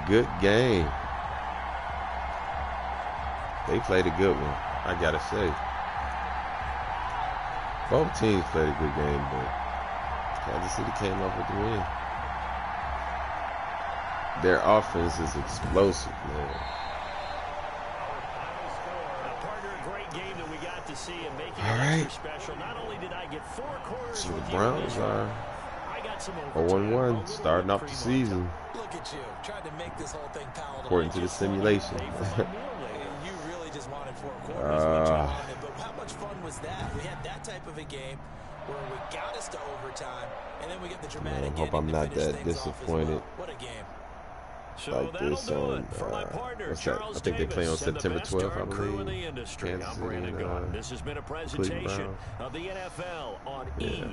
Good game. They played a good one, I gotta say. Both teams played a good game, but Kansas City came up with the win. Their offense is explosive, man. All right. Special. Not only did I get 4 quarters So the with Browns you, are I got some 0-1, starting off the season, Look at you, trying to make this whole thing palatable. according to the simulation. You really just wanted 4 quarters, but how much fun was that? We had that type of a game where we got us to overtime, and then we get the dramatic hope I'm ending to not finish that things off as disappointed. well. What a game. So Like that'll this do on, it for my partner, what's that? Charles I think they play on Davis, and the September best 12th, I darn crew in the believe. industry. Kansas I'm City Brandon and, Gaudin. This has been a presentation of the NFL on EA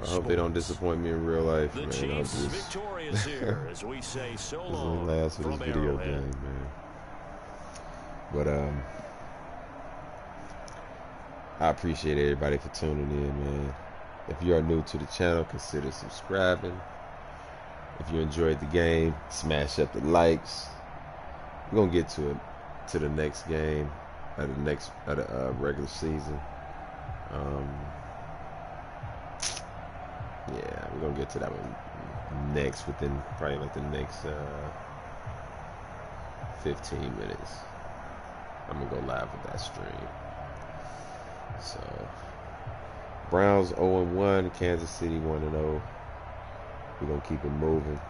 So I hope they don't Sports. disappoint me in real life, The man. Chiefs I'm just victorious here as we say so this is long the last of this from video Arrowhead. game, man. But I appreciate everybody for tuning in, man. If you are new to the channel, consider subscribing. If you enjoyed the game, smash up the likes. We're gonna get to the next game, at the regular season. Yeah, we're gonna get to that one next, within probably like the next 15 minutes. I'm gonna go live with that stream. So Browns 0-1, Kansas City 1-0. We're gonna keep it moving.